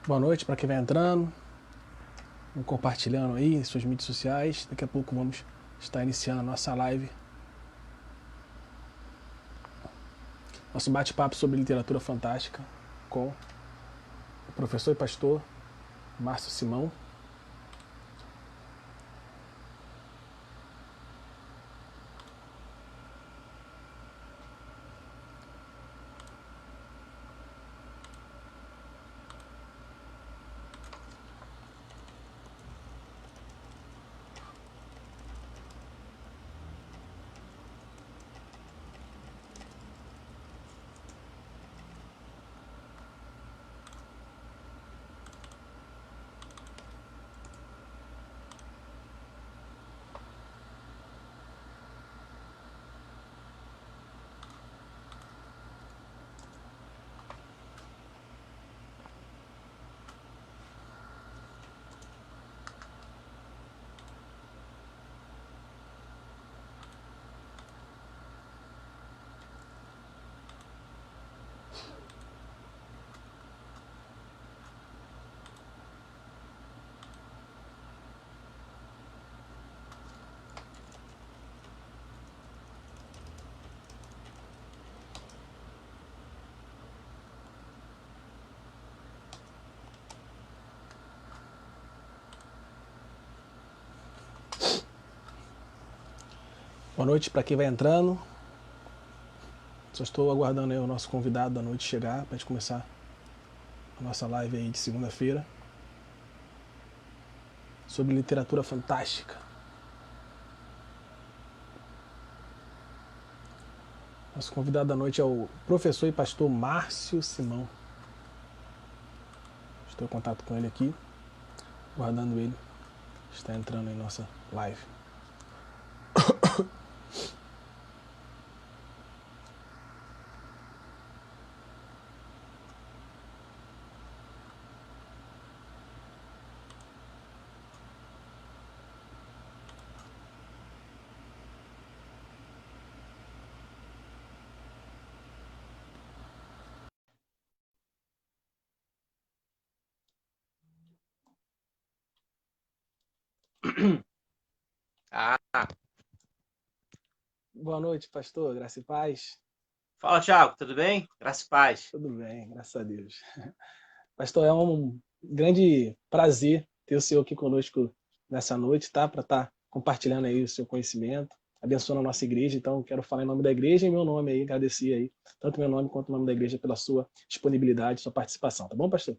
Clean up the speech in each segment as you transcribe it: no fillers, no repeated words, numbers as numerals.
Boa noite para quem vai entrando, compartilhando aí em suas mídias sociais. Daqui a pouco vamos estar iniciando a nossa live. Nosso bate-papo sobre literatura fantástica com o professor e pastor Márcio Simão. Boa noite para quem vai entrando. Só estou aguardando aí o nosso convidado da noite chegar para a gente começar a nossa live aí de segunda-feira sobre literatura fantástica. Nosso convidado da noite é o professor e pastor Márcio Simão. Estou em contato com ele aqui, aguardando ele estar entrando em nossa live. Boa noite, pastor. Graça e paz. Fala, Thiago, tudo bem? Graça e paz. Tudo bem, graças a Deus. Pastor, é um grande prazer ter o senhor aqui conosco nessa noite, tá? Para estar compartilhando aí o seu conhecimento, abençoando a nossa igreja. Então, quero falar em nome da igreja e meu nome aí, agradecer aí, tanto meu nome quanto o nome da igreja, pela sua disponibilidade, sua participação. Tá bom, pastor?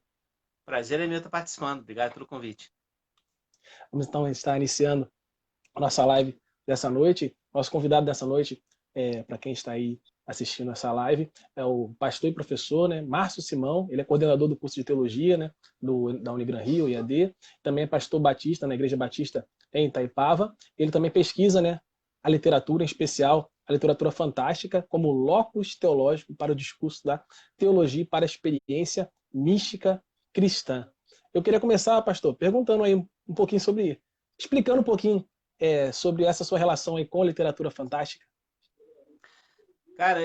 Prazer é meu estar participando. Obrigado pelo convite. Vamos então estar iniciando a nossa live dessa noite. Nosso convidado dessa noite, para quem está aí assistindo essa live, é o pastor e professor, né, Márcio Simão. Ele é coordenador do curso de teologia, né, da Unigran Rio, IAD. Também é pastor batista na Igreja Batista em Itaipava. Ele também pesquisa, né, a literatura, em especial a literatura fantástica, como locus teológico para o discurso da teologia e para a experiência mística cristã. Eu queria começar, pastor, perguntando aí um pouquinho sobre, explicando um pouquinho sobre essa sua relação aí com a literatura fantástica. Cara,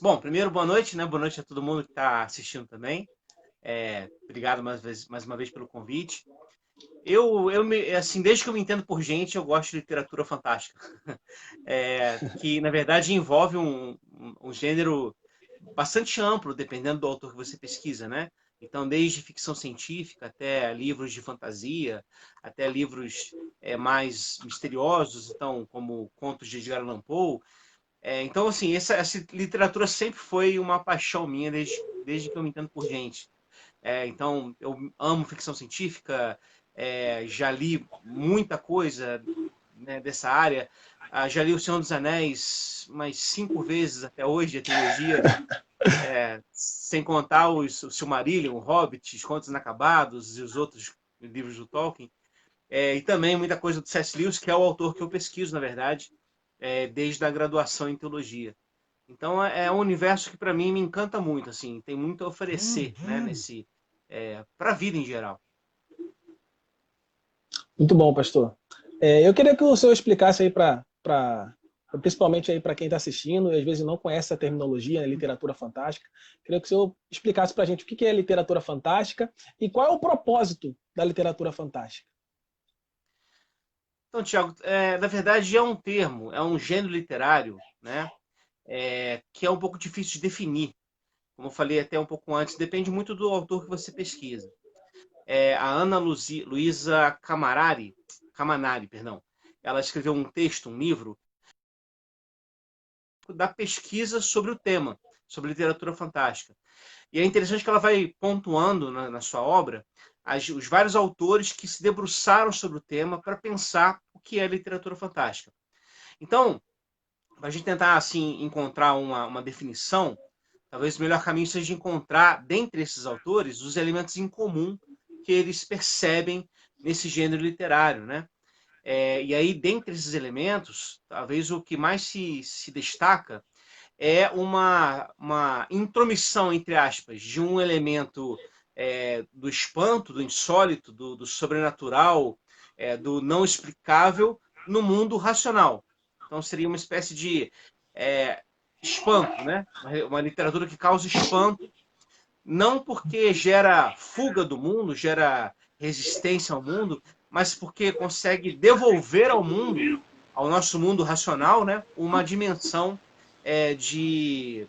Bom, primeiro, boa noite, né? Boa noite a todo mundo que está assistindo também. Obrigado mais uma vez pelo convite. Assim, desde que eu me entendo por gente, eu gosto de literatura fantástica. Que, na verdade, envolve um gênero bastante amplo, dependendo do autor que você pesquisa, né? Então, desde ficção científica até livros de fantasia, até livros mais misteriosos, então, como contos de Edgar Allan Poe. Então, assim, essa literatura sempre foi uma paixão minha desde que eu me entendo por gente. Então, eu amo ficção científica, já li muita coisa, né, dessa área. Já li O Senhor dos Anéis umas 5 vezes até hoje, a trilogia, sem contar o Silmarillion, o Hobbit, Os Contos Inacabados e os outros livros do Tolkien. E também muita coisa do C.S. Lewis, que é o autor que eu pesquiso, na verdade, desde a graduação em teologia. Então é um universo que para mim me encanta muito, assim, tem muito a oferecer, né, para a vida em geral. Muito bom, pastor. Eu queria que o senhor explicasse aí para principalmente aí para quem está assistindo e às vezes não conhece a terminologia, né, literatura fantástica. Queria que o senhor explicasse para a gente o que é literatura fantástica e qual é o propósito da literatura fantástica. Então, Tiago, na verdade é um termo, é um gênero literário, né, que é um pouco difícil de definir. Como eu falei até um pouco antes, depende muito do autor que você pesquisa. A Ana Luísa Camanari, perdão, ela escreveu um texto, um livro, da pesquisa sobre o tema, sobre literatura fantástica. E é interessante que ela vai pontuando na sua obra os vários autores que se debruçaram sobre o tema para pensar o que é literatura fantástica. Então, para a gente tentar assim encontrar uma definição, talvez o melhor caminho seja encontrar, dentre esses autores, os elementos em comum que eles percebem nesse gênero literário, né? E aí, dentre esses elementos, talvez o que mais se destaca é uma intromissão, entre aspas, de um elemento do espanto, do insólito, do sobrenatural, do não explicável no mundo racional. Então seria uma espécie de espanto, né? Uma literatura que causa espanto, não porque gera fuga do mundo, gera resistência ao mundo, mas porque consegue devolver ao mundo, ao nosso mundo racional, né, uma dimensão de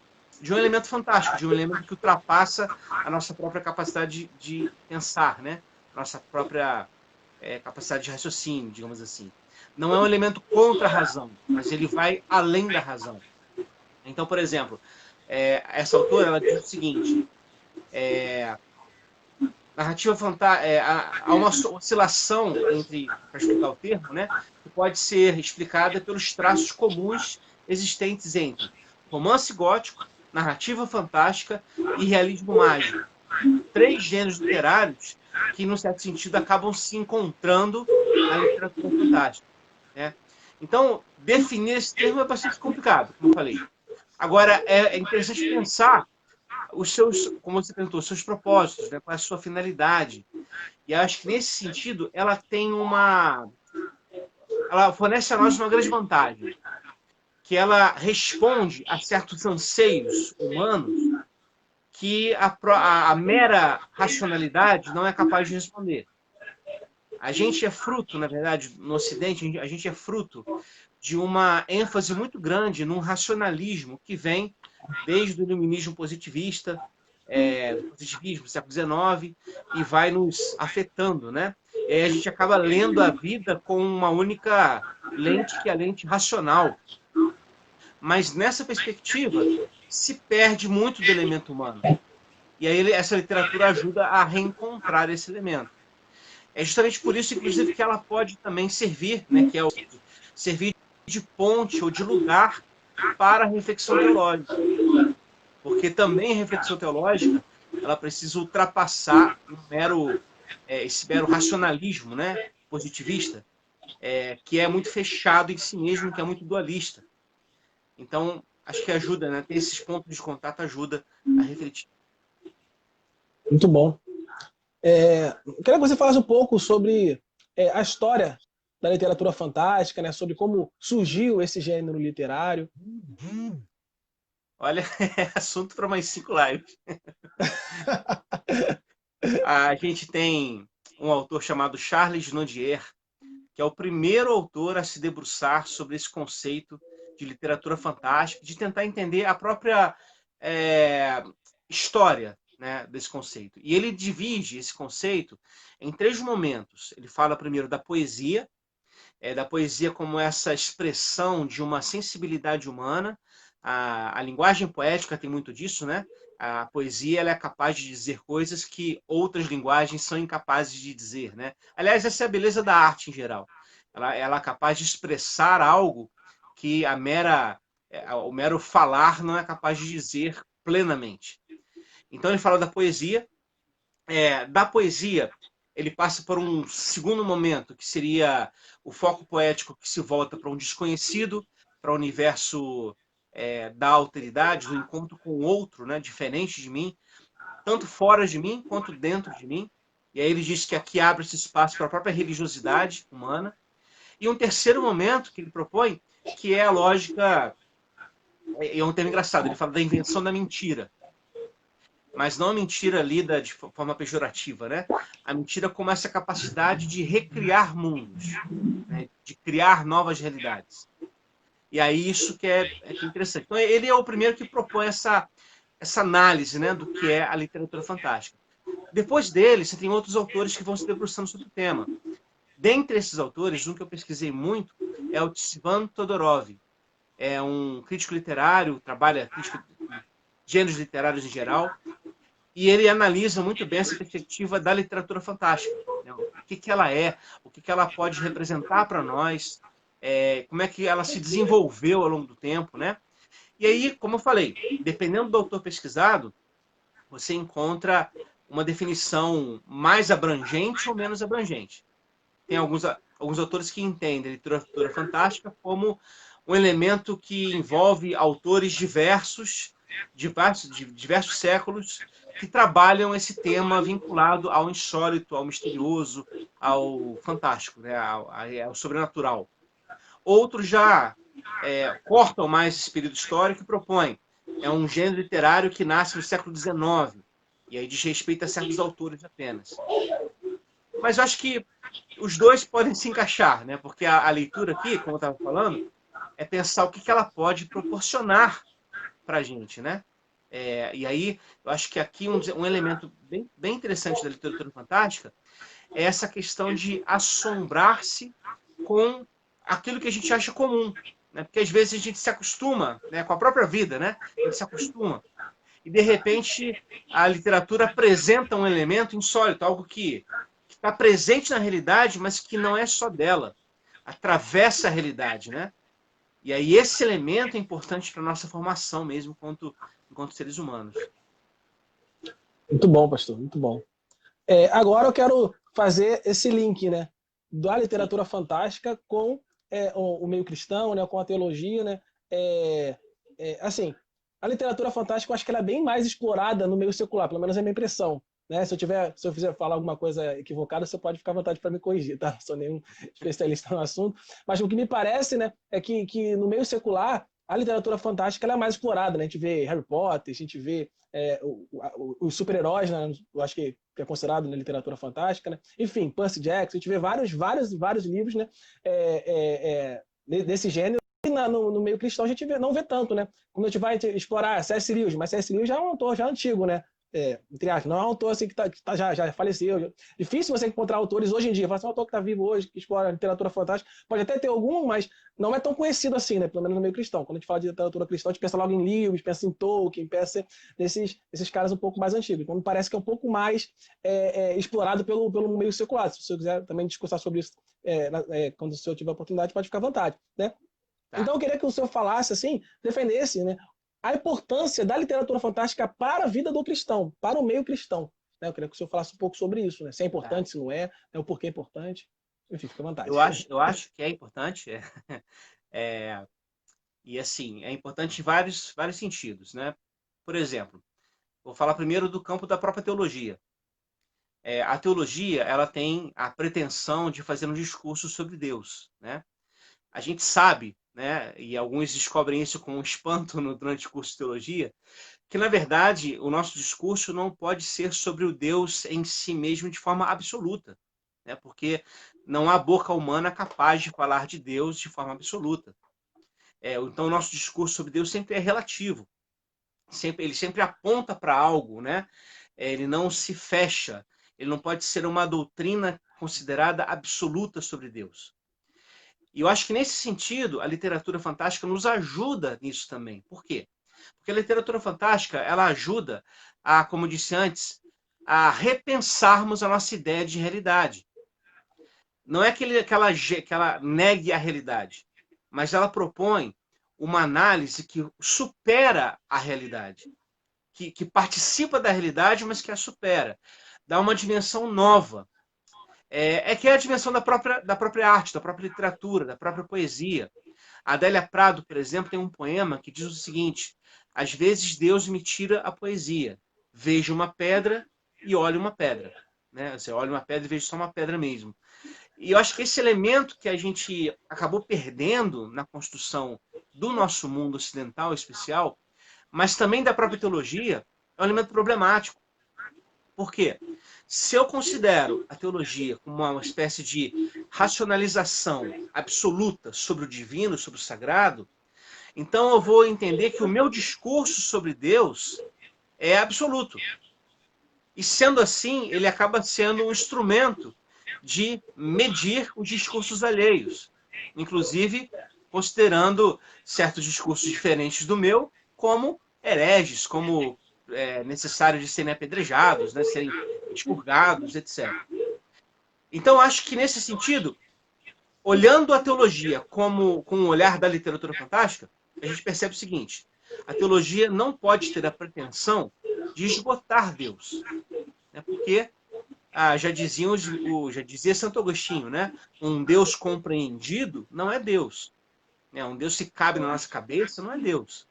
um elemento fantástico, de um elemento que ultrapassa a nossa própria capacidade de pensar, né, nossa própria capacidade de raciocínio, digamos assim. Não é um elemento contra a razão, mas ele vai além da razão. Então, por exemplo, essa autora ela diz o seguinte: narrativa fantástica, há uma oscilação entre, para explicar o termo, né, que pode ser explicada pelos traços comuns existentes entre romance gótico, narrativa fantástica e realismo mágico. Três gêneros literários que, num certo sentido, acabam se encontrando na literatura fantástica, né? Então, definir esse termo é bastante complicado, como eu falei. Agora, é interessante pensar os seus, como você perguntou, os seus propósitos, né? Qual é a sua finalidade. E acho que nesse sentido ela tem ela fornece a nós uma grande vantagem, que ela responde a certos anseios humanos que a mera racionalidade não é capaz de responder. A gente é fruto, na verdade, no Ocidente, a gente é fruto de uma ênfase muito grande num racionalismo que vem desde o iluminismo positivista, do positivismo do século XIX, e vai nos afetando, né? E aí a gente acaba lendo a vida com uma única lente, que é a lente racional. Mas nessa perspectiva, se perde muito do elemento humano. E aí essa literatura ajuda a reencontrar esse elemento. É justamente por isso, inclusive, que ela pode também servir, né, que é servir de ponte ou de lugar para a reflexão teológica. Porque também a reflexão teológica ela precisa ultrapassar esse mero racionalismo, né, positivista, que é muito fechado em si mesmo, que é muito dualista. Então, acho que ajuda, né, ter esses pontos de contato ajuda a refletir. Muito bom. Queria que você falasse um pouco sobre a história da literatura fantástica, né, sobre como surgiu esse gênero literário. Olha, é assunto para mais 5 lives. A gente tem um autor chamado Charles Nodier, que é o primeiro autor a se debruçar sobre esse conceito de literatura fantástica, de tentar entender a própria história, né, desse conceito. E ele divide esse conceito em 3 momentos. Ele fala primeiro da poesia como essa expressão de uma sensibilidade humana. A linguagem poética tem muito disso, né? A poesia ela é capaz de dizer coisas que outras linguagens são incapazes de dizer, né? Aliás, essa é a beleza da arte em geral. Ela é capaz de expressar algo que o mero falar não é capaz de dizer plenamente. Então ele fala da poesia. Da poesia, ele passa por um segundo momento, que seria o foco poético que se volta para um desconhecido, para o universo da alteridade, do encontro com o outro, né, diferente de mim, tanto fora de mim quanto dentro de mim. E aí ele diz que aqui abre esse espaço para a própria religiosidade humana. E um terceiro momento que ele propõe, que é a lógica, é um tema engraçado, ele fala da invenção da mentira. Mas não a mentira lida de forma pejorativa, né? A mentira como essa capacidade de recriar mundos, né? De criar novas realidades. E aí isso que é interessante. Então ele é o primeiro que propõe essa análise, né, do que é a literatura fantástica. Depois dele, você tem outros autores que vão se debruçando sobre o tema. Dentre esses autores, um que eu pesquisei muito é o Tzvan Todorov. É um crítico literário, trabalha crítico de gêneros literários em geral, e ele analisa muito bem essa perspectiva da literatura fantástica. Né? O que ela é, o que ela pode representar para nós, como é que ela se desenvolveu ao longo do tempo, né? E aí, como eu falei, dependendo do autor pesquisado, você encontra uma definição mais abrangente ou menos abrangente. Tem alguns autores que entendem a literatura fantástica como um elemento que envolve autores diversos, de diversos séculos, que trabalham esse tema vinculado ao insólito, ao misterioso, ao fantástico, né? ao sobrenatural. Outros já cortam mais esse período histórico e propõem. É um gênero literário que nasce no século XIX, e aí diz respeito a certos autores apenas. Mas eu acho que os dois podem se encaixar, né? Porque a leitura aqui, como eu estava falando, é pensar o que ela pode proporcionar para a gente, né? E aí, eu acho que aqui um elemento bem interessante da literatura fantástica é essa questão de assombrar-se com aquilo que a gente acha comum, né? Porque às vezes a gente se acostuma, né, com a própria vida, né? A gente se acostuma. E de repente a literatura apresenta um elemento insólito, algo que está presente na realidade, mas que não é só dela. Atravessa a realidade, né? E aí esse elemento é importante para a nossa formação mesmo, enquanto seres humanos. Muito bom, pastor, muito bom. Agora eu quero fazer esse link, né, da Sim. literatura fantástica com o meio cristão, né, com a teologia, né. Assim, a literatura fantástica eu acho que ela é bem mais explorada no meio secular, pelo menos é a minha impressão. Né? Se eu fizer falar alguma coisa equivocada, você pode ficar à vontade para me corrigir, tá? Não sou nenhum especialista no assunto. Mas o que me parece, né, é que no meio secular a literatura fantástica ela é mais explorada, né? A gente vê Harry Potter, a gente vê os super-heróis, né? Eu acho que é considerado na literatura fantástica, né? Enfim, Percy Jackson, a gente vê vários livros, né? Desse gênero. E no meio cristão a gente não vê tanto, né? Como a gente vai explorar C.S. Lewis, mas C.S. Lewis já é um autor já antigo, né? Entre aspas, não é um autor assim que já faleceu. Difícil você encontrar autores hoje em dia. Fala assim, um autor que está vivo hoje, que explora literatura fantástica. Pode até ter algum, mas não é tão conhecido assim, né? Pelo menos no meio cristão. Quando a gente fala de literatura cristã, a gente pensa logo em Lewis, pensa em Tolkien, pensa nesses caras um pouco mais antigos. Então me parece que é um pouco mais explorado pelo meio secular. Se você quiser também discursar sobre isso quando o senhor tiver oportunidade, pode ficar à vontade, né? Tá. Então eu queria que o senhor falasse, assim, defendesse, né, a importância da literatura fantástica para a vida do cristão, para o meio cristão. Né? Eu queria que o senhor falasse um pouco sobre isso, né? Se é Tá. importante, se não é, né? O porquê é importante. Enfim, fica à vontade. Eu acho que é importante. E assim, é importante em vários sentidos, né? Por exemplo, vou falar primeiro do campo da própria teologia. A teologia, ela tem a pretensão de fazer um discurso sobre Deus, né? A gente sabe, né, e alguns descobrem isso com um espanto durante o curso de teologia, que na verdade o nosso discurso não pode ser sobre o Deus em si mesmo de forma absoluta, né? Porque não há boca humana capaz de falar de Deus de forma absoluta. Então o nosso discurso sobre Deus sempre é relativo, ele sempre aponta para algo, né? Ele não se fecha, ele não pode ser uma doutrina considerada absoluta sobre Deus. E eu acho que nesse sentido a literatura fantástica nos ajuda nisso também. Por quê? Porque a literatura fantástica ela ajuda a, como eu disse antes, a repensarmos a nossa ideia de realidade. Não é que ela negue a realidade, mas ela propõe uma análise que supera a realidade, que participa da realidade, mas que a supera. Dá uma dimensão nova. Que é a dimensão da própria arte, da própria literatura, da própria poesia. A Adélia Prado, por exemplo, tem um poema que diz o seguinte: às vezes Deus me tira a poesia. Vejo uma pedra e olho uma pedra. Né? Você olha uma pedra e vejo só uma pedra mesmo. E eu acho que esse elemento que a gente acabou perdendo na construção do nosso mundo ocidental especial, mas também da própria teologia, é um elemento problemático. Por quê? Se eu considero a teologia como uma espécie de racionalização absoluta sobre o divino, sobre o sagrado, então eu vou entender que o meu discurso sobre Deus é absoluto. E sendo assim, ele acaba sendo um instrumento de medir os discursos alheios, inclusive considerando certos discursos diferentes do meu como hereges, como necessário de serem apedrejados, né, serem expurgados, etc. Então, acho que nesse sentido, olhando a teologia como com o olhar da literatura fantástica, a gente percebe o seguinte: a teologia não pode ter a pretensão de esgotar Deus, né, porque já dizia Santo Agostinho, né? Um Deus compreendido não é Deus. Né? Um Deus que cabe na nossa cabeça não é Deus.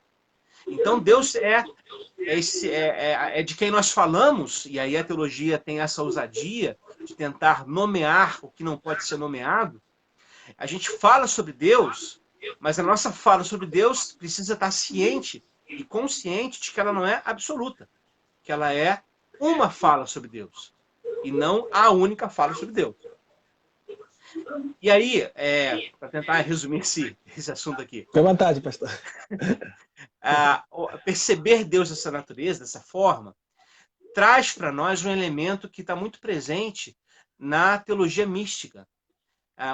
Então Deus é de quem nós falamos, e aí a teologia tem essa ousadia de tentar nomear o que não pode ser nomeado. A gente fala sobre Deus, mas a nossa fala sobre Deus precisa estar ciente e consciente de que ela não é absoluta, que ela é uma fala sobre Deus e não a única fala sobre Deus. E aí, para tentar resumir esse assunto aqui, Fique à vontade, pastor. Perceber Deus dessa natureza, dessa forma, traz para nós um elemento que está muito presente na teologia mística.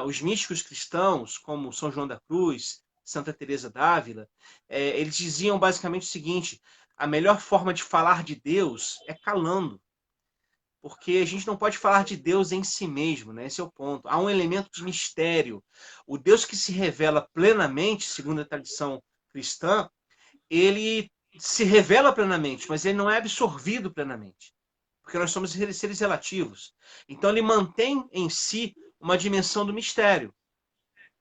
Os místicos cristãos, como São João da Cruz, Santa Teresa d'Ávila, eles diziam basicamente o seguinte: a melhor forma de falar de Deus é calando. Porque a gente não pode falar de Deus em si mesmo, né? Esse é o ponto. Há um elemento de mistério. O Deus que se revela plenamente, segundo a tradição cristã, ele se revela plenamente, mas ele não é absorvido plenamente. Porque nós somos seres relativos. Então ele mantém em si uma dimensão do mistério.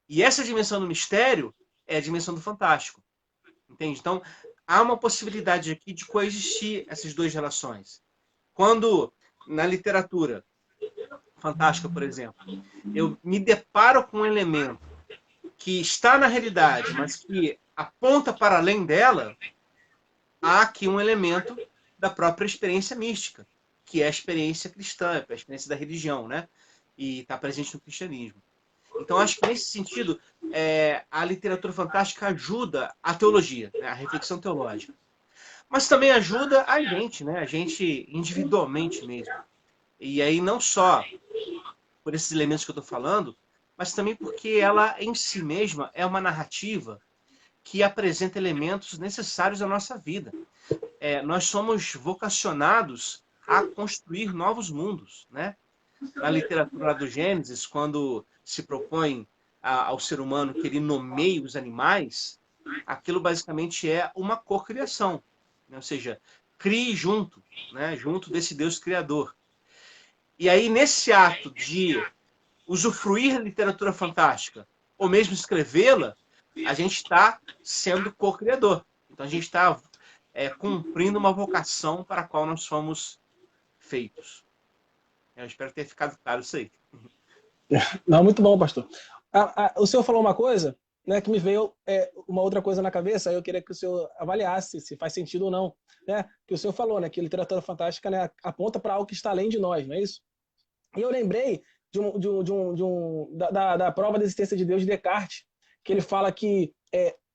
E essa dimensão do mistério é a dimensão do fantástico. Entende? Então, há uma possibilidade aqui de coexistir essas duas relações. Quando, na literatura fantástica, por exemplo, eu me deparo com um elemento que está na realidade, mas que aponta para além dela, há aqui um elemento da própria experiência mística, que é a experiência cristã, a experiência da religião, né? E está presente no cristianismo. Então, acho que nesse sentido, a literatura fantástica ajuda a teologia, né? A reflexão teológica. Mas também ajuda a gente, né? A gente individualmente mesmo. E aí não só por esses elementos que eu estou falando, mas também porque ela em si mesma é uma narrativa que apresenta elementos necessários à nossa vida. Nós somos vocacionados a construir novos mundos, né? Na literatura do Gênesis, quando se propõe ao ser humano que ele nomeie os animais, aquilo basicamente é uma cocriação, né? Ou seja, crie junto, né? Junto desse Deus criador. E aí, nesse ato de usufruir da literatura fantástica, ou mesmo escrevê-la, a gente está sendo co-criador. Então, a gente está cumprindo uma vocação para a qual nós fomos feitos. Eu espero ter ficado claro isso aí. Não, muito bom, pastor. O senhor falou uma coisa, né, que me veio uma outra coisa na cabeça, eu queria que o senhor avaliasse se faz sentido ou não. Né? Que o senhor falou, né, que a literatura fantástica, né, aponta para algo que está além de nós, não é isso? E eu lembrei da prova da existência de Deus de Descartes, que ele fala que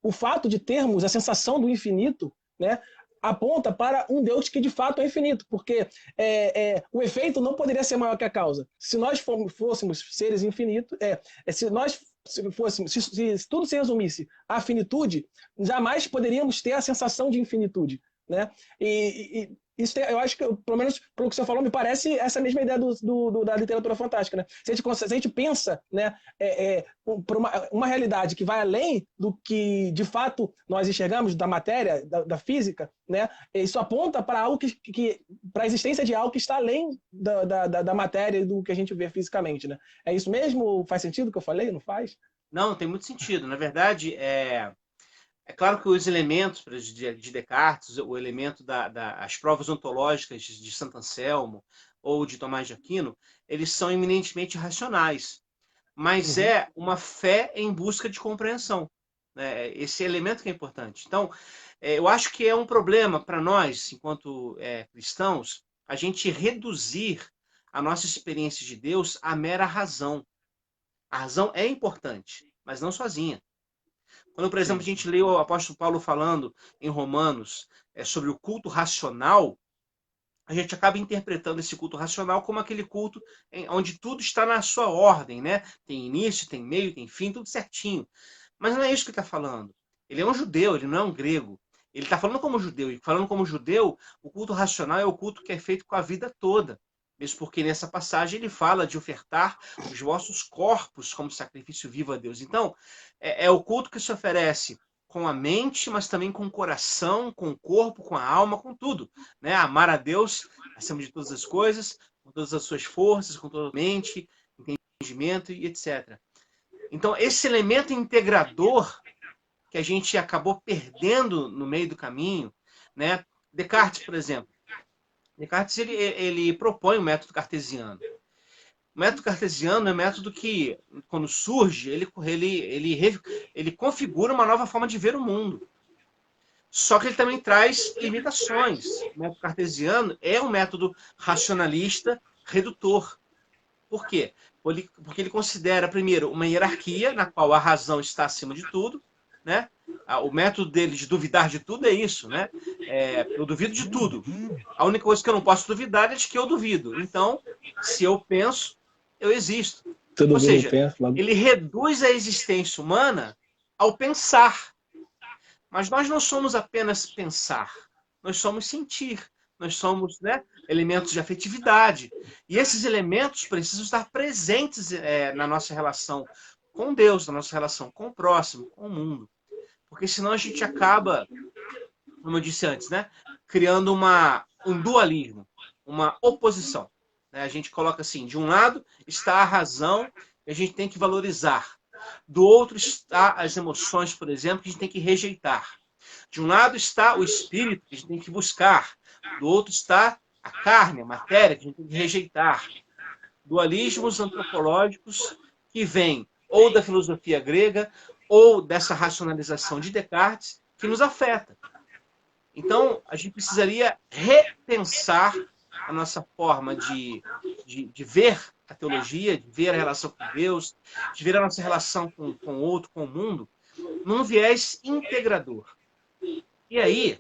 o fato de termos a sensação do infinito, né, aponta para um Deus que de fato é infinito, porque o efeito não poderia ser maior que a causa. Se nós fôssemos seres infinitos, se tudo se resumisse à finitude, jamais poderíamos ter a sensação de infinitude, né? Isso eu acho que, pelo menos pelo que você falou, me parece essa mesma ideia da literatura fantástica, né? Se a gente pensa, né, por uma realidade que vai além do que de fato nós enxergamos da matéria, da física, né? Isso aponta para algo para a existência de algo que está além da matéria e do que a gente vê fisicamente, né? É isso mesmo? Faz sentido o que eu falei? Não faz? Não, tem muito sentido. Na verdade, é claro que os elementos de Descartes, o elemento das provas ontológicas de Santo Anselmo ou de Tomás de Aquino, eles são eminentemente racionais. mas é uma fé em busca de compreensão, né? Esse elemento que é importante. Então, eu acho que é um problema para nós, enquanto cristãos, a gente reduzir a nossa experiência de Deus à mera razão. A razão é importante, mas não sozinha. Quando, por exemplo, a Sim. gente lê o apóstolo Paulo falando em Romanos sobre o culto racional, a gente acaba interpretando esse culto racional como aquele culto onde tudo está na sua ordem, né? Tem início, tem meio, tem fim, tudo certinho. Mas não é isso que ele está falando. Ele é um judeu, ele não é um grego. Ele está falando como judeu. E falando como judeu, o culto racional é o culto que é feito com a vida toda. Mesmo porque nessa passagem ele fala de ofertar os vossos corpos como sacrifício vivo a Deus. Então, é o culto que se oferece com a mente, mas também com o coração, com o corpo, com a alma, com tudo. Né? Amar a Deus acima de todas as coisas, com todas as suas forças, com toda a mente, entendimento e etc. Então, esse elemento integrador que a gente acabou perdendo no meio do caminho, né? Descartes, por exemplo. Descartes ele propõe o método cartesiano. O método cartesiano é um método que, quando surge, ele configura uma nova forma de ver o mundo. Só que ele também traz limitações. O método cartesiano é um método racionalista, redutor. Por quê? Porque ele considera, primeiro, uma hierarquia na qual a razão está acima de tudo, né? O método dele de duvidar de tudo é isso, né? Eu duvido de tudo. A única coisa que eu não posso duvidar é de que eu duvido. Então, se eu penso, eu existo. Tudo Ou bem, eu seja, penso. Logo... ele reduz a existência humana ao pensar. Mas nós não somos apenas pensar, nós somos sentir, nós somos, né, elementos de afetividade. E esses elementos precisam estar presentes na nossa relação com Deus, na nossa relação com o próximo, com o mundo. Porque senão a gente acaba, como eu disse antes, né, criando um dualismo, uma oposição. Né? A gente coloca assim, de um lado está a razão que a gente tem que valorizar. Do outro está as emoções, por exemplo, que a gente tem que rejeitar. De um lado está o espírito, que a gente tem que buscar. Do outro está a carne, a matéria, que a gente tem que rejeitar. Dualismos antropológicos que vêm ou da filosofia grega ou dessa racionalização de Descartes que nos afeta. Então, a gente precisaria repensar a nossa forma de ver a teologia, de ver a relação com Deus, de ver a nossa relação com o outro, com o mundo, num viés integrador. E aí,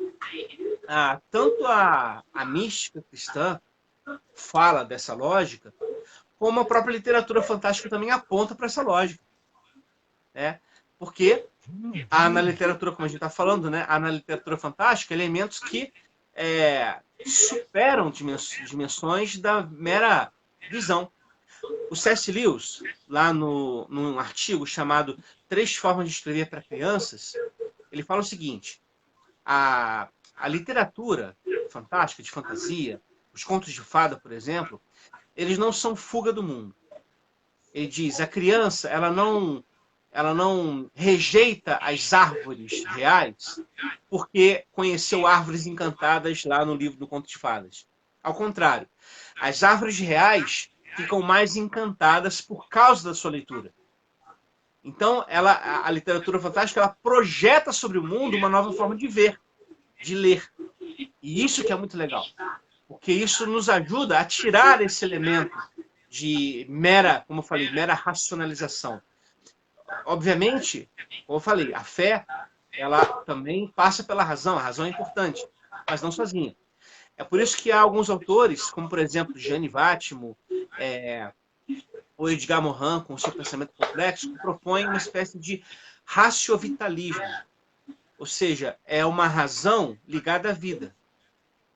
tanto a mística cristã fala dessa lógica, como a própria literatura fantástica também aponta para essa lógica. Né? Porque há na literatura, como a gente está falando, né, há na literatura fantástica elementos que superam dimensões da mera visão. O C.S. Lewis, lá num artigo chamado Três Formas de Escrever para Crianças, ele fala o seguinte: a literatura fantástica, de fantasia, os contos de fada, por exemplo, eles não são fuga do mundo. Ele diz, a criança, ela não rejeita as árvores reais porque conheceu árvores encantadas lá no livro do Conto de Fadas. Ao contrário, as árvores reais ficam mais encantadas por causa da sua leitura. Então, a literatura fantástica, ela projeta sobre o mundo uma nova forma de ver, de ler. E isso que é muito legal. Porque isso nos ajuda a tirar esse elemento de mera, como eu falei, mera racionalização. Obviamente, como eu falei, a fé, ela também passa pela razão. A razão é importante, mas não sozinha. É por isso que há alguns autores, como por exemplo Gianni Vattimo, ou Edgar Morin, com o seu pensamento complexo, que propõem uma espécie de raciovitalismo. Ou seja, é uma razão ligada à vida.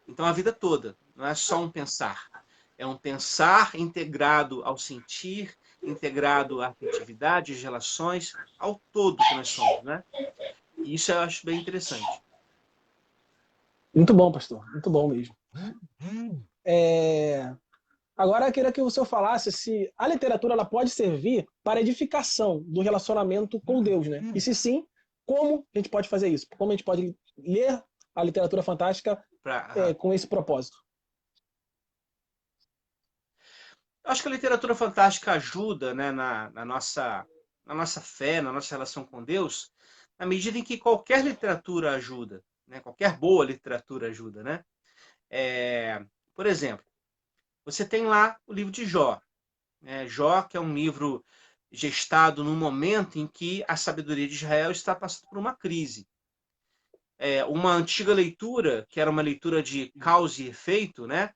Então, a vida toda, não é só um pensar. É um pensar integrado ao sentir, integrado à afetividade, às relações, ao todo que nós somos. Né? E isso eu acho bem interessante. Muito bom, pastor. Muito bom mesmo. Agora, eu queria que o senhor falasse se a literatura ela pode servir para a edificação do relacionamento com Deus, né? E se sim, como a gente pode fazer isso? Como a gente pode ler a literatura fantástica com esse propósito? Eu acho que a literatura fantástica ajuda, né, na nossa fé, na nossa relação com Deus, na medida em que qualquer literatura ajuda, né? Qualquer boa literatura ajuda, né? Por exemplo, você tem lá o livro de Jó, né? Jó, que é um livro gestado no momento em que a sabedoria de Israel está passando por uma crise. Uma antiga leitura, que era uma leitura de causa e efeito, né?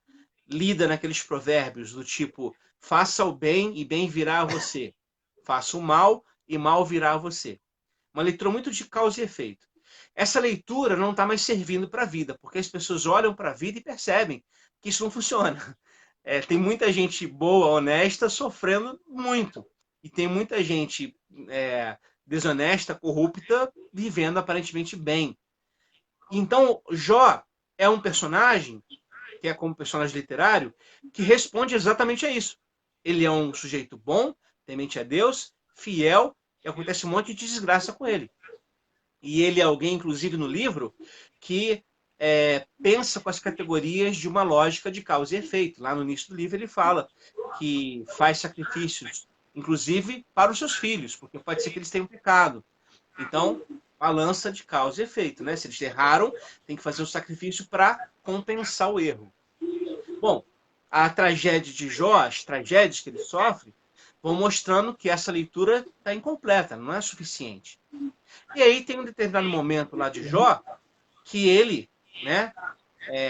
Lida naqueles provérbios do tipo, faça o bem e bem virá a você. Faça o mal e mal virá a você. Uma leitura muito de causa e efeito. Essa leitura não está mais servindo para a vida, porque as pessoas olham para a vida e percebem que isso não funciona. Tem muita gente boa, honesta, sofrendo muito. E tem muita gente desonesta, corrupta, vivendo aparentemente bem. Então, Jó é um personagem, que é como personagem literário, que responde exatamente a isso. Ele é um sujeito bom, temente a Deus, fiel, e acontece um monte de desgraça com ele. E ele é alguém, inclusive no livro, que pensa com as categorias de uma lógica de causa e efeito. Lá no início do livro ele fala que faz sacrifícios, inclusive para os seus filhos, porque pode ser que eles tenham pecado. Então, balança de causa e efeito, né? Se eles erraram, tem que fazer um sacrifício para compensar o erro. Bom, a tragédia de Jó, as tragédias que ele sofre, vão mostrando que essa leitura está incompleta, não é suficiente. E aí tem um determinado momento lá de Jó que ele, né,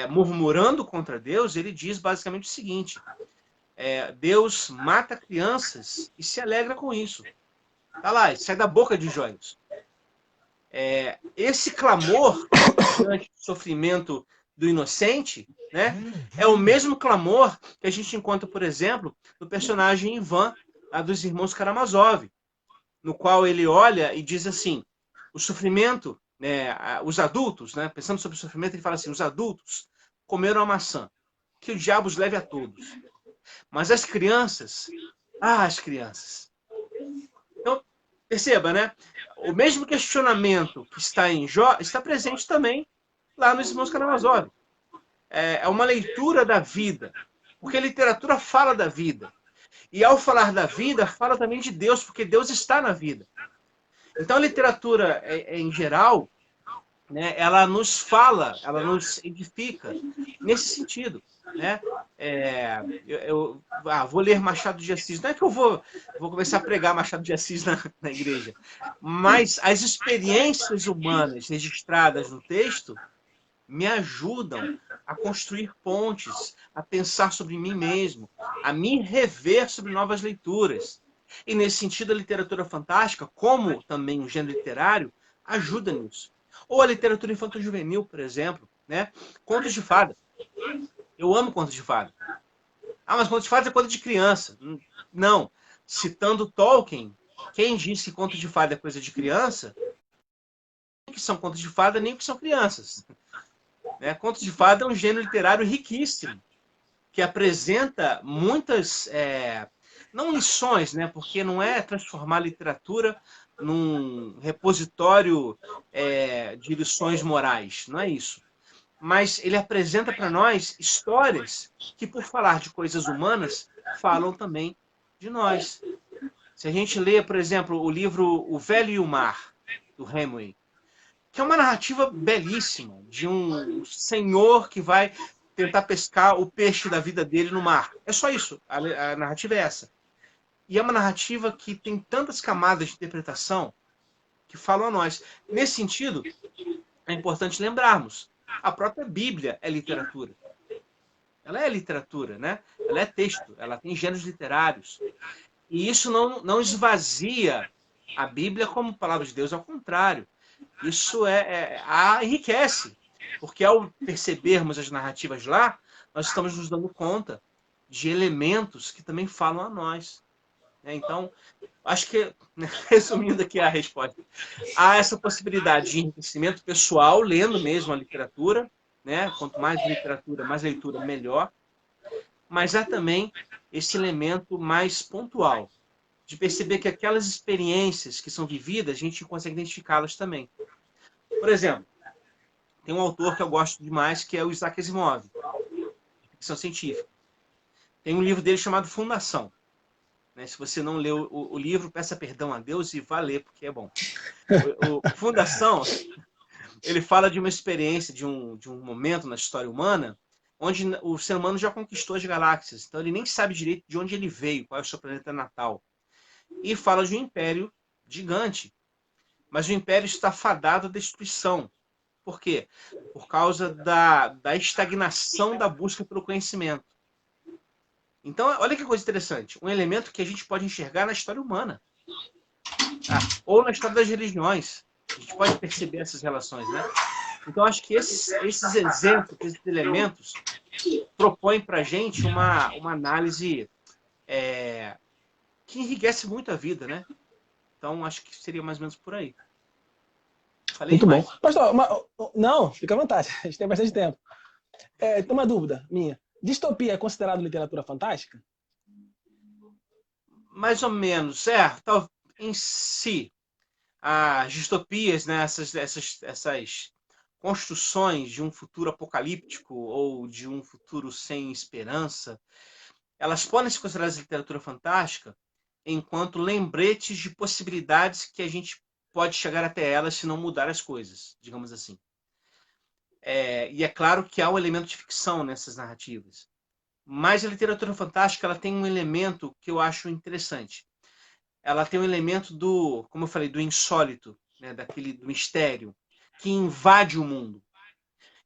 murmurando contra Deus, ele diz basicamente o seguinte: Deus mata crianças e se alegra com isso. Tá lá, sai da boca de Jó isso. Esse clamor diante do sofrimento do inocente, né, é o mesmo clamor que a gente encontra, por exemplo, no personagem Ivan, lá dos irmãos Karamazov, no qual ele olha e diz assim: o sofrimento, né, os adultos, né, pensando sobre o sofrimento, ele fala assim: os adultos comeram a maçã, que o diabo os leve a todos. Mas as crianças, as crianças. Então, perceba, né? O mesmo questionamento que está em Jó está presente também lá nos Irmãos Karamazov. É uma leitura da vida, porque a literatura fala da vida. E ao falar da vida, fala também de Deus, porque Deus está na vida. Então a literatura, em geral, né, ela nos fala, ela nos edifica nesse sentido. Né? Vou ler Machado de Assis. Não é que eu vou começar a pregar Machado de Assis na igreja, mas as experiências humanas registradas no texto me ajudam a construir pontes, a pensar sobre mim mesmo, a me rever sobre novas leituras. E nesse sentido, a literatura fantástica, como também um gênero literário, ajuda nisso. Ou a literatura infanto-juvenil, por exemplo, né? Contos de fada. Eu amo contos de fada. Mas contos de fada é coisa de criança. Não. Citando Tolkien, quem disse que conto de fada é coisa de criança, nem que são contos de fada, nem que são crianças. Né? Contos de fada é um gênero literário riquíssimo, que apresenta muitas, não lições, né? Porque não é transformar a literatura num repositório de lições morais, não é isso. Mas ele apresenta para nós histórias que, por falar de coisas humanas, falam também de nós. Se a gente lê, por exemplo, o livro O Velho e o Mar, do Hemingway, que é uma narrativa belíssima, de um senhor que vai tentar pescar o peixe da vida dele no mar. É só isso, a narrativa é essa. E é uma narrativa que tem tantas camadas de interpretação que falam a nós. Nesse sentido, é importante lembrarmos, a própria Bíblia é literatura. Ela é literatura, né? Ela é texto, ela tem gêneros literários. E isso não esvazia a Bíblia como palavra de Deus, ao contrário. Isso a enriquece, porque ao percebermos as narrativas lá, nós estamos nos dando conta de elementos que também falam a nós. Então, acho que, resumindo aqui a resposta, há essa possibilidade de enriquecimento pessoal, lendo mesmo a literatura, né? Quanto mais literatura, mais leitura, melhor. Mas há também esse elemento mais pontual, de perceber que aquelas experiências que são vividas, a gente consegue identificá-las também. Por exemplo, tem um autor que eu gosto demais, que é o Isaac Asimov, de ficção científica. Tem um livro dele chamado Fundação. Né? Se você não leu o livro, peça perdão a Deus e vá ler, porque é bom. O Fundação, ele fala de uma experiência, de um momento na história humana, onde o ser humano já conquistou as galáxias. Então ele nem sabe direito de onde ele veio, qual é o seu planeta natal. E fala de um império gigante. Mas o império está fadado à destruição. Por quê? Por causa da estagnação da busca pelo conhecimento. Então, olha que coisa interessante. Um elemento que a gente pode enxergar na história humana. Tá? Ou na história das religiões. A gente pode perceber essas relações, né? Então, acho que esses exemplos, esses elementos, propõem para a gente uma análise que enriquece muito a vida, né? Então, acho que seria mais ou menos por aí. Falei Muito demais. bom. Pastor, não, fica à vontade, a gente tem bastante tempo. Tem uma dúvida minha. Distopia é considerado literatura fantástica? Mais ou menos, em si, as distopias, né, essas construções de um futuro apocalíptico ou de um futuro sem esperança, elas podem ser consideradas literatura fantástica enquanto lembretes de possibilidades que a gente pode chegar até elas se não mudar as coisas, digamos assim. E é claro que há um elemento de ficção nessas narrativas. Mas a literatura fantástica ela tem um elemento que eu acho interessante. Ela tem um elemento do, como eu falei, do insólito, né, do mistério, que invade o mundo.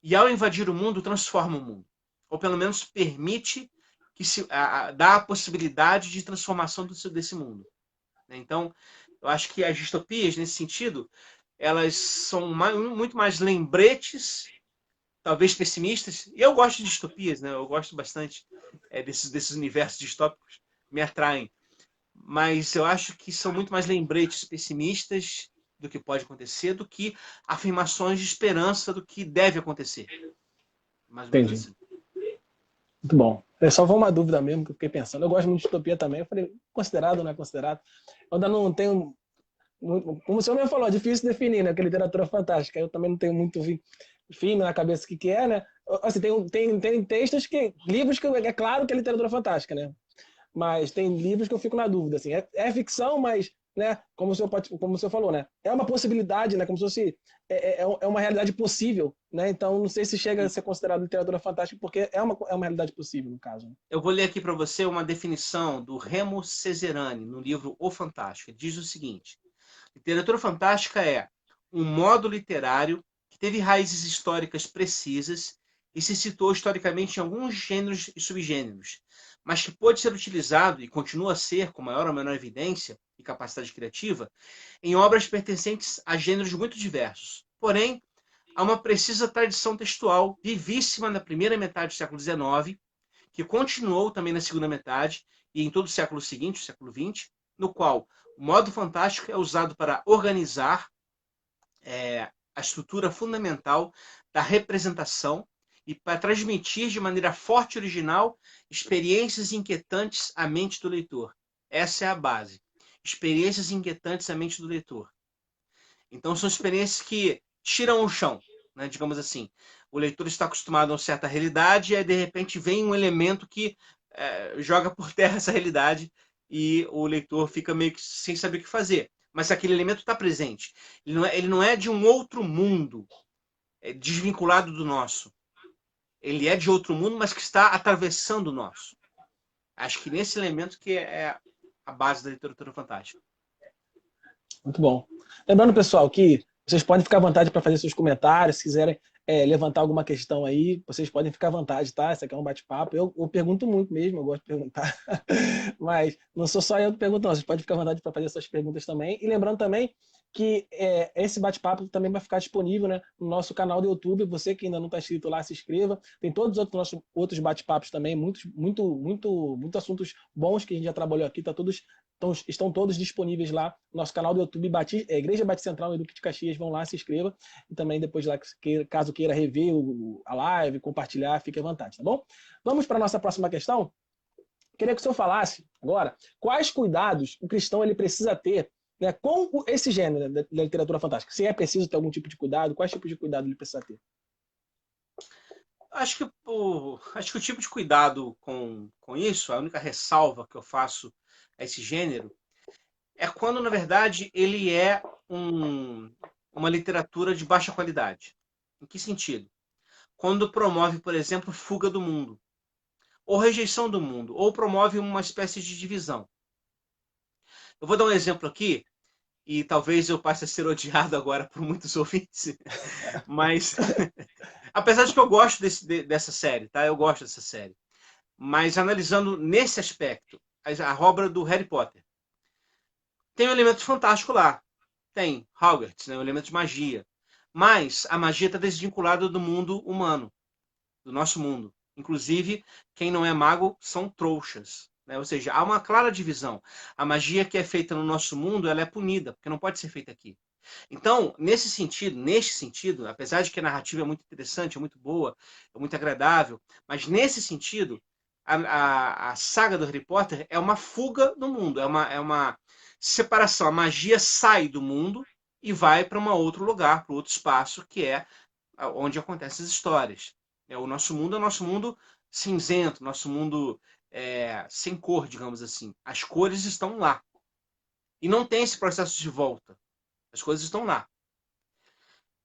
E ao invadir o mundo, transforma o mundo. Ou pelo menos permite que dá a possibilidade de transformação desse mundo. Então, eu acho que as distopias, nesse sentido, elas são muito mais lembretes, talvez pessimistas. E eu gosto de distopias, né? Eu gosto bastante desses universos distópicos, me atraem. Mas eu acho que são muito mais lembretes pessimistas do que pode acontecer, do que afirmações de esperança do que deve acontecer. Mais ou menos Entendi. assim. Muito bom. Só foi uma dúvida mesmo que eu fiquei pensando. Eu gosto muito de distopia também. Eu falei, considerado ou não é considerado? Eu ainda não tenho. Como o senhor mesmo falou, é difícil definir, né? Que é literatura fantástica. Eu também não tenho muito firme na cabeça o que é, né? Assim, tem textos livros que é claro que é literatura fantástica, né? Mas tem livros que eu fico na dúvida, assim, é ficção, mas, né, como o senhor falou, né, é uma possibilidade, né, como se fosse, é uma realidade possível, né, então não sei se chega a ser considerado literatura fantástica, porque é uma realidade possível, no caso. Né? Eu vou ler aqui para você uma definição do Remo Cesarani, no livro O Fantástico. Ele diz o seguinte: literatura fantástica é um modo literário que teve raízes históricas precisas e se citou historicamente em alguns gêneros e subgêneros, mas que pode ser utilizado e continua a ser, com maior ou menor evidência e capacidade criativa, em obras pertencentes a gêneros muito diversos. Porém, há uma precisa tradição textual vivíssima na primeira metade do século XIX, que continuou também na segunda metade e em todo o século seguinte, o século XX, no qual o modo fantástico é usado para organizar a estrutura fundamental da representação e para transmitir de maneira forte e original experiências inquietantes à mente do leitor. Essa é a base. Experiências inquietantes à mente do leitor. Então são experiências que tiram o chão, né, digamos assim. O leitor está acostumado a uma certa realidade e aí, de repente, vem um elemento que joga por terra essa realidade e o leitor fica meio que sem saber o que fazer. Mas aquele elemento está presente. Ele não é de um outro mundo, desvinculado do nosso. Ele é de outro mundo, mas que está atravessando o nosso. Acho que nesse elemento que é a base da literatura fantástica. Muito bom. Lembrando, pessoal, que vocês podem ficar à vontade para fazer seus comentários, se quiserem levantar alguma questão aí, vocês podem ficar à vontade, tá? Isso aqui é um bate-papo. Eu pergunto muito mesmo, eu gosto de perguntar. Mas não sou só eu que pergunto, não. Vocês podem ficar à vontade para fazer suas perguntas também. E lembrando também que esse bate-papo também vai ficar disponível, né, no nosso canal do YouTube. Você que ainda não está inscrito lá, se inscreva. Tem todos os nossos outros bate-papos também, muito assuntos bons que a gente já trabalhou aqui, estão todos disponíveis lá no nosso canal do YouTube, Igreja Batista Central e Duque de Caxias. Vão lá, se inscreva. E também depois lá, caso queira rever a live, compartilhar, fique à vontade, tá bom? Vamos para a nossa próxima questão? Queria que o senhor falasse agora quais cuidados o cristão ele precisa ter, né, com esse gênero da literatura fantástica. Se é preciso ter algum tipo de cuidado, quais tipos de cuidado ele precisa ter? acho que o tipo de cuidado com isso, a única ressalva que eu faço a esse gênero, é quando, na verdade, ele é uma literatura de baixa qualidade. Em que sentido? Quando promove, por exemplo, fuga do mundo, ou rejeição do mundo, ou promove uma espécie de divisão. Eu vou dar um exemplo aqui, e talvez eu passe a ser odiado agora por muitos ouvintes, mas apesar de que eu gosto dessa série, tá? Eu gosto dessa série. Mas analisando nesse aspecto, a obra do Harry Potter. Tem um elemento fantástico lá. Tem Hogwarts, né? Um elemento de magia. Mas a magia está desvinculada do mundo humano, do nosso mundo. Inclusive, quem não é mago são trouxas. Né? Ou seja, há uma clara divisão. A magia que é feita no nosso mundo, ela é punida, porque não pode ser feita aqui. Então, neste sentido, apesar de que a narrativa é muito interessante, é muito boa, é muito agradável, mas nesse sentido, a saga do Harry Potter é uma fuga do mundo, é uma separação. A magia sai do mundo e vai para um outro lugar, para outro espaço, que é onde acontecem as histórias. O nosso mundo é o nosso mundo cinzento, nosso mundo sem cor, digamos assim. As cores estão lá. E não tem esse processo de volta. As coisas estão lá.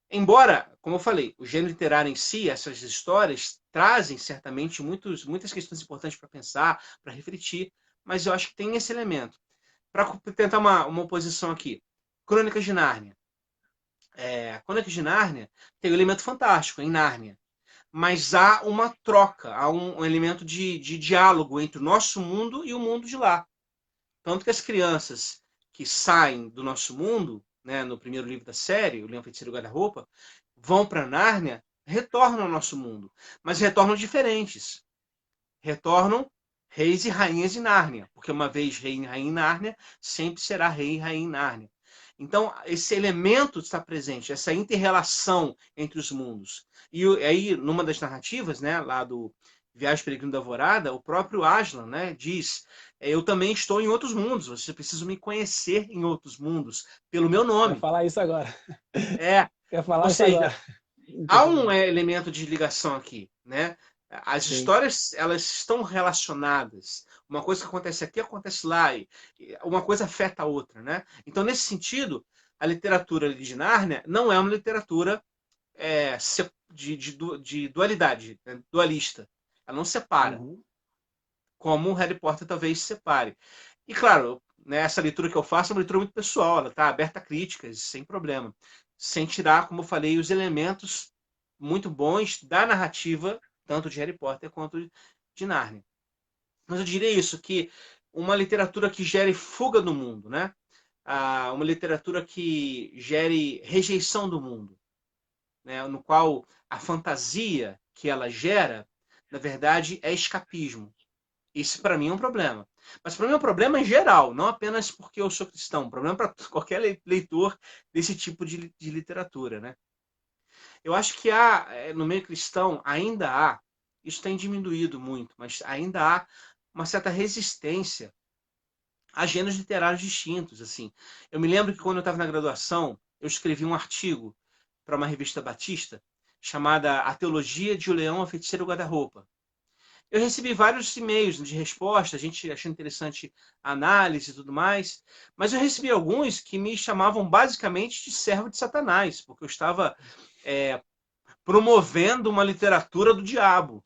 Embora, como eu falei, o gênero literário em si, essas histórias, trazem certamente muitas questões importantes para pensar, para refletir, mas eu acho que tem esse elemento. Para tentar uma oposição aqui. Crônicas de Nárnia. Crônicas de Nárnia tem um elemento fantástico em Nárnia, mas há uma troca, há um elemento de diálogo entre o nosso mundo e o mundo de lá. Tanto que as crianças que saem do nosso mundo, né, no primeiro livro da série, O Leão, Feiticeiro e o Guarda-Roupa, vão para Nárnia, retornam ao nosso mundo, mas retornam diferentes. Retornam reis e rainhas de Nárnia, porque uma vez rei e rainha em Nárnia, sempre será rei e rainha em Nárnia. Então, esse elemento está presente, essa inter-relação entre os mundos. E aí, numa das narrativas, né, lá do Viagem Peregrino da Alvorada, o próprio Aslan, né, diz: eu também estou em outros mundos, você precisa me conhecer em outros mundos, pelo meu Ia nome. falar isso agora. É, Ia ou falar isso seja, agora. há um elemento de ligação aqui, né? As Sim. histórias, elas estão relacionadas. Uma coisa que acontece aqui acontece lá, e uma coisa afeta a outra, né? Então, nesse sentido, a literatura de Nárnia não é uma literatura de dualidade, né? Dualista. Ela não separa, Uhum. como o Harry Potter talvez separe. E claro, né, essa leitura que eu faço é uma leitura muito pessoal, ela está aberta a críticas, sem problema. Sem tirar, como eu falei, os elementos muito bons da narrativa, tanto de Harry Potter quanto de Narnia. Mas eu diria isso, que uma literatura que gere fuga do mundo, né? Uma literatura que gere rejeição do mundo, né? No qual a fantasia que ela gera, na verdade, é escapismo. Isso para mim é um problema. Mas para mim é um problema em geral, não apenas porque eu sou cristão. Um problema para qualquer leitor desse tipo de literatura, né? Eu acho que no meio cristão, ainda há, isso tem diminuído muito, mas ainda há uma certa resistência a gêneros literários distintos. Assim. Eu me lembro que quando eu estava na graduação, eu escrevi um artigo para uma revista batista chamada A Teologia de O Leão, a Feiticeira e o Guarda-Roupa. Eu recebi vários e-mails de resposta, a gente achando interessante a análise e tudo mais, mas eu recebi alguns que me chamavam basicamente de servo de Satanás, porque eu estava promovendo uma literatura do diabo.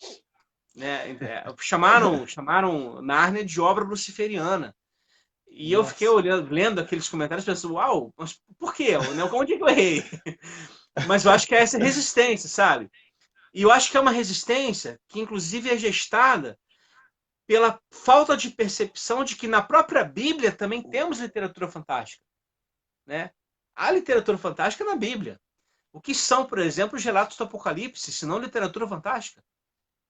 Né? Chamaram Nárnia de obra luciferiana. E eu fiquei Nossa. olhando, lendo aqueles comentários, pensando, uau, mas por quê? Onde é que eu errei? Mas eu acho que é essa resistência, sabe? E eu acho que é uma resistência que, inclusive, é gestada pela falta de percepção de que na própria Bíblia também temos literatura fantástica. Né? Há literatura fantástica na Bíblia. O que são, por exemplo, os relatos do Apocalipse, se não literatura fantástica?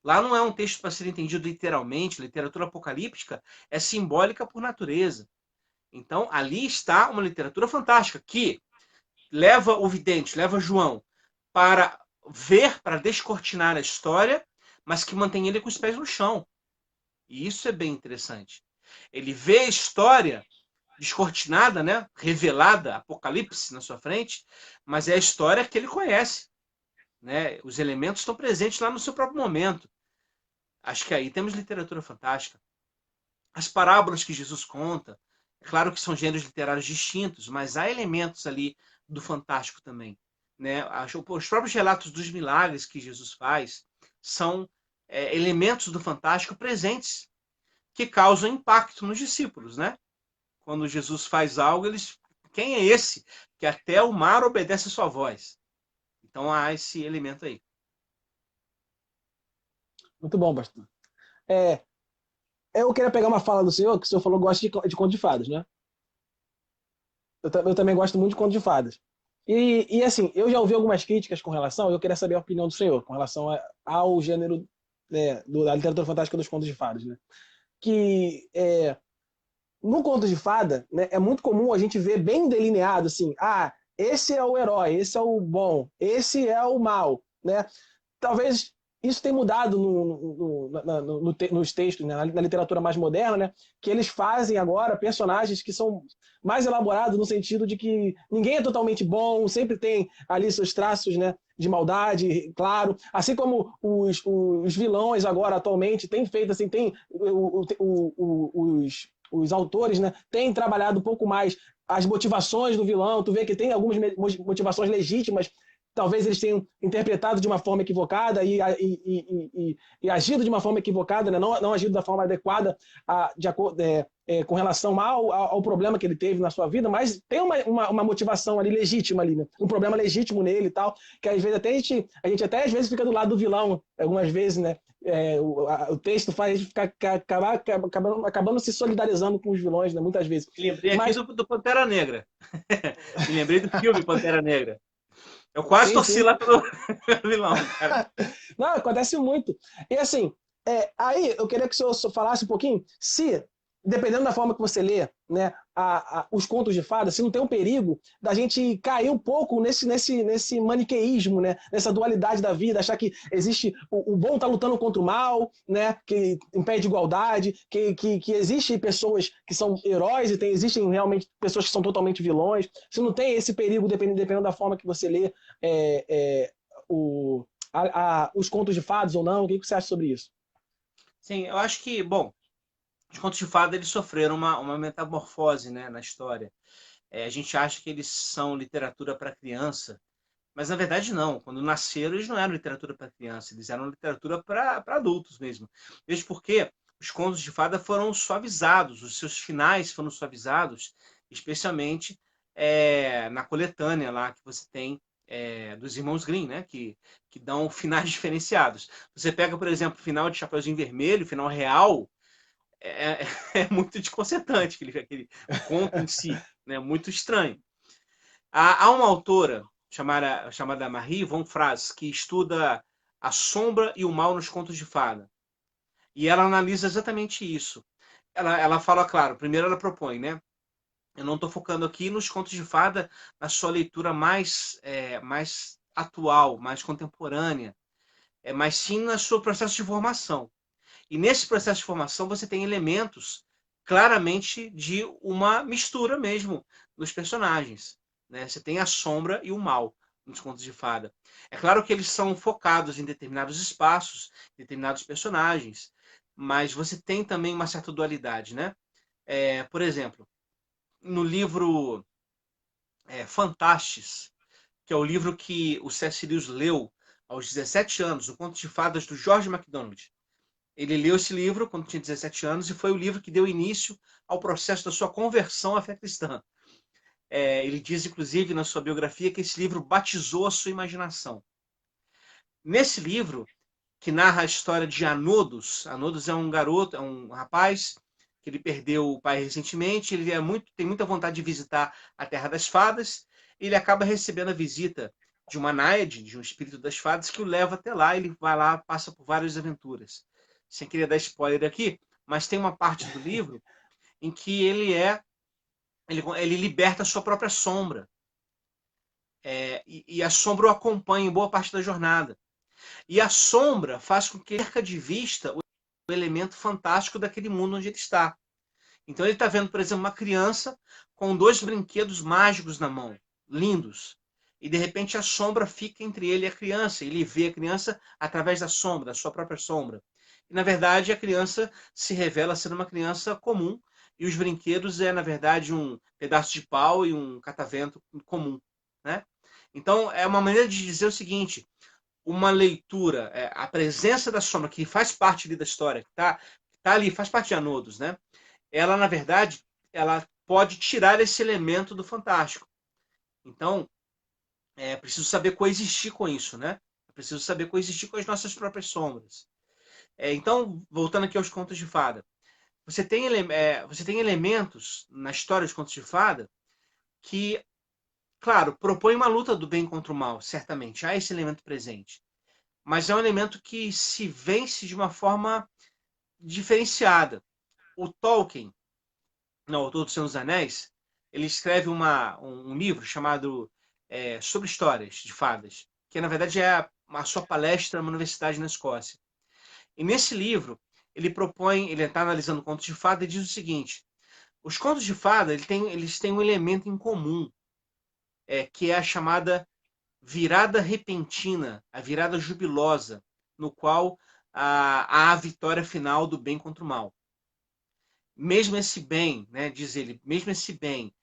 Lá não é um texto para ser entendido literalmente, literatura apocalíptica é simbólica por natureza. Então, ali está uma literatura fantástica que leva o vidente, leva João para ver, para descortinar a história, mas que mantém ele com os pés no chão. E isso é bem interessante. Ele vê a história descortinada, né? Revelada, apocalipse na sua frente, mas é a história que ele conhece. né? Os elementos estão presentes lá no seu próprio momento. Acho que aí temos literatura fantástica. As parábolas que Jesus conta, é claro que são gêneros literários distintos, mas há elementos ali do fantástico também, né? Os próprios relatos dos milagres que Jesus faz são elementos do fantástico presentes que causam impacto nos discípulos, né? Quando Jesus faz algo, eles, quem é esse que até o mar obedece a sua voz? Então há esse elemento aí. Muito bom, pastor. É, eu queria pegar uma fala do senhor, que o senhor falou que gosta de conto de fadas, né? Eu também gosto muito de conto de fadas. Assim, eu já ouvi algumas críticas com relação, eu queria saber a opinião do senhor com relação ao gênero da literatura fantástica dos contos de fadas, né? Que no conto de fada, né, é muito comum a gente ver bem delineado assim, esse é o herói, esse é o bom, esse é o mal, né? Talvez isso tenha mudado nos textos, né, na literatura mais moderna, né, que eles fazem agora personagens que são mais elaborados no sentido de que ninguém é totalmente bom, sempre tem ali seus traços, né, de maldade, claro. Assim como os vilões agora, atualmente, têm feito, assim, os autores, né, têm trabalhado um pouco mais as motivações do vilão. Tu vê que tem algumas motivações legítimas, talvez eles tenham interpretado de uma forma equivocada e agido de uma forma equivocada, né? Não agido da forma adequada com relação ao problema que ele teve na sua vida, mas tem uma motivação ali legítima ali, né? Um problema legítimo nele e tal, que às vezes até a gente até às vezes fica do lado do vilão, algumas vezes, né? O texto faz a gente acabando se solidarizando com os vilões, né? Muitas vezes. Me lembrei aqui do Pantera Negra. Me lembrei do filme Pantera Negra. Eu quase torci lá pelo vilão, cara. Não, acontece muito. E assim, aí eu queria que o senhor falasse um pouquinho se, dependendo da forma que você lê, né, os contos de fadas, se não tem um perigo da gente cair um pouco nesse maniqueísmo, né, nessa dualidade da vida, achar que existe o bom tá lutando contra o mal, né, que impede igualdade, que existem pessoas que são heróis e existem realmente pessoas que são totalmente vilões. Se não tem esse perigo, dependendo da forma que você lê os contos de fadas ou não, o que você acha sobre isso? Sim, eu acho que, bom, os contos de fada eles sofreram uma metamorfose, né, na história. A gente acha que eles são literatura para criança, mas na verdade não. Quando nasceram, eles não eram literatura para criança, eles eram literatura para adultos mesmo. Mesmo porque os contos de fada foram suavizados, os seus finais foram suavizados, especialmente na coletânea lá que você tem dos irmãos Grimm, né? Que dão finais diferenciados. Você pega, por exemplo, o final de Chapeuzinho Vermelho, o final real, é, é muito desconcertante, aquele conto em si, né? Muito estranho. Há uma autora chamada Marie von Franz que estuda a sombra e o mal nos contos de fada. E ela analisa exatamente isso. Ela fala, claro, primeiro ela propõe, né? Eu não estou focando aqui nos contos de fada na sua leitura mais atual, mais contemporânea, mas sim no seu processo de formação. E nesse processo de formação você tem elementos claramente de uma mistura mesmo nos personagens, né? Você tem a sombra e o mal nos contos de fada. É claro que eles são focados em determinados espaços, determinados personagens, mas você tem também uma certa dualidade, né? Por exemplo, no livro Fantastes, que é o livro que o C.S. Lewis leu aos 17 anos, o Conto de Fadas do George MacDonald. Ele leu esse livro quando tinha 17 anos e foi o livro que deu início ao processo da sua conversão à fé cristã. Ele diz, inclusive, na sua biografia, que esse livro batizou a sua imaginação. Nesse livro, que narra a história de Anodos, Anodos é um garoto, é um rapaz que ele perdeu o pai recentemente, ele tem muita vontade de visitar a Terra das Fadas, e ele acaba recebendo a visita de uma náiade, de um espírito das fadas, que o leva até lá, ele vai lá, passa por várias aventuras. Sem querer dar spoiler aqui, mas tem uma parte do livro em que ele liberta a sua própria sombra. E a sombra o acompanha em boa parte da jornada. E a sombra faz com que ele perca de vista o elemento fantástico daquele mundo onde ele está. Então ele está vendo, por exemplo, uma criança com 2 brinquedos mágicos na mão, lindos. e de repente a sombra fica entre ele e a criança. Ele vê a criança através da sombra, da sua própria sombra. E, na verdade, a criança se revela ser uma criança comum, e os brinquedos na verdade, um pedaço de pau e um catavento comum, né? Então, é uma maneira de dizer o seguinte: uma leitura, a presença da sombra, que faz parte ali da história, que tá ali, faz parte de Anodos, né? Ela, na verdade, ela pode tirar esse elemento do fantástico. Então, é preciso saber coexistir com isso, né? É preciso saber coexistir com as nossas próprias sombras. Então, voltando aqui aos contos de fada, você tem elementos na história dos contos de fada que, claro, propõem uma luta do bem contra o mal, certamente. Há esse elemento presente. Mas é um elemento que se vence de uma forma diferenciada. O Tolkien, no autor do Senhor dos Anéis, ele escreve um livro chamado Sobre Histórias de Fadas, que na verdade é a sua palestra numa universidade na Escócia. E nesse livro, ele está analisando contos de fada e diz o seguinte: os contos de fada eles têm um elemento em comum, que é a chamada virada repentina, a virada jubilosa, no qual há a vitória final do bem contra o mal. Mesmo esse bem, né, diz ele, mesmo esse bem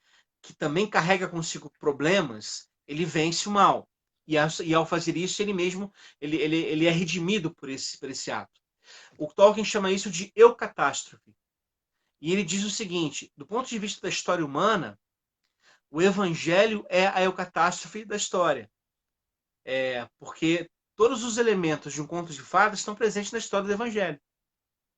que também carrega consigo problemas, ele vence o mal. E ao fazer isso, ele mesmo ele é redimido por esse ato. O Tolkien chama isso de eucatástrofe. E ele diz o seguinte: do ponto de vista da história humana, o evangelho é a eucatástrofe da história. Porque todos os elementos de um conto de fadas estão presentes na história do evangelho.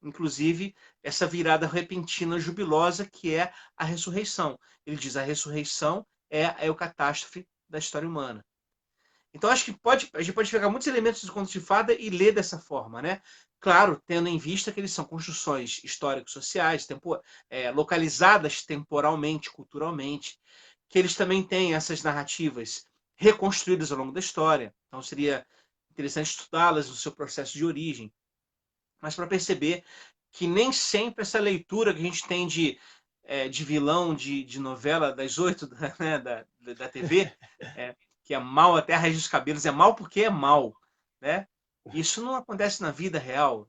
Inclusive, essa virada repentina, jubilosa, que é a ressurreição. Ele diz: a ressurreição é a eucatástrofe da história humana. Então, acho que a gente pode pegar muitos elementos do conto de fada e ler dessa forma, né? Claro, tendo em vista que eles são construções histórico-sociais, localizadas temporalmente, culturalmente, que eles também têm essas narrativas reconstruídas ao longo da história. Então, seria interessante estudá-las no seu processo de origem. Mas para perceber que nem sempre essa leitura que a gente tem de vilão de novela das 8 né, da TV, que é mal até a raiz dos cabelos, é mal porque é mal, né? Isso não acontece na vida real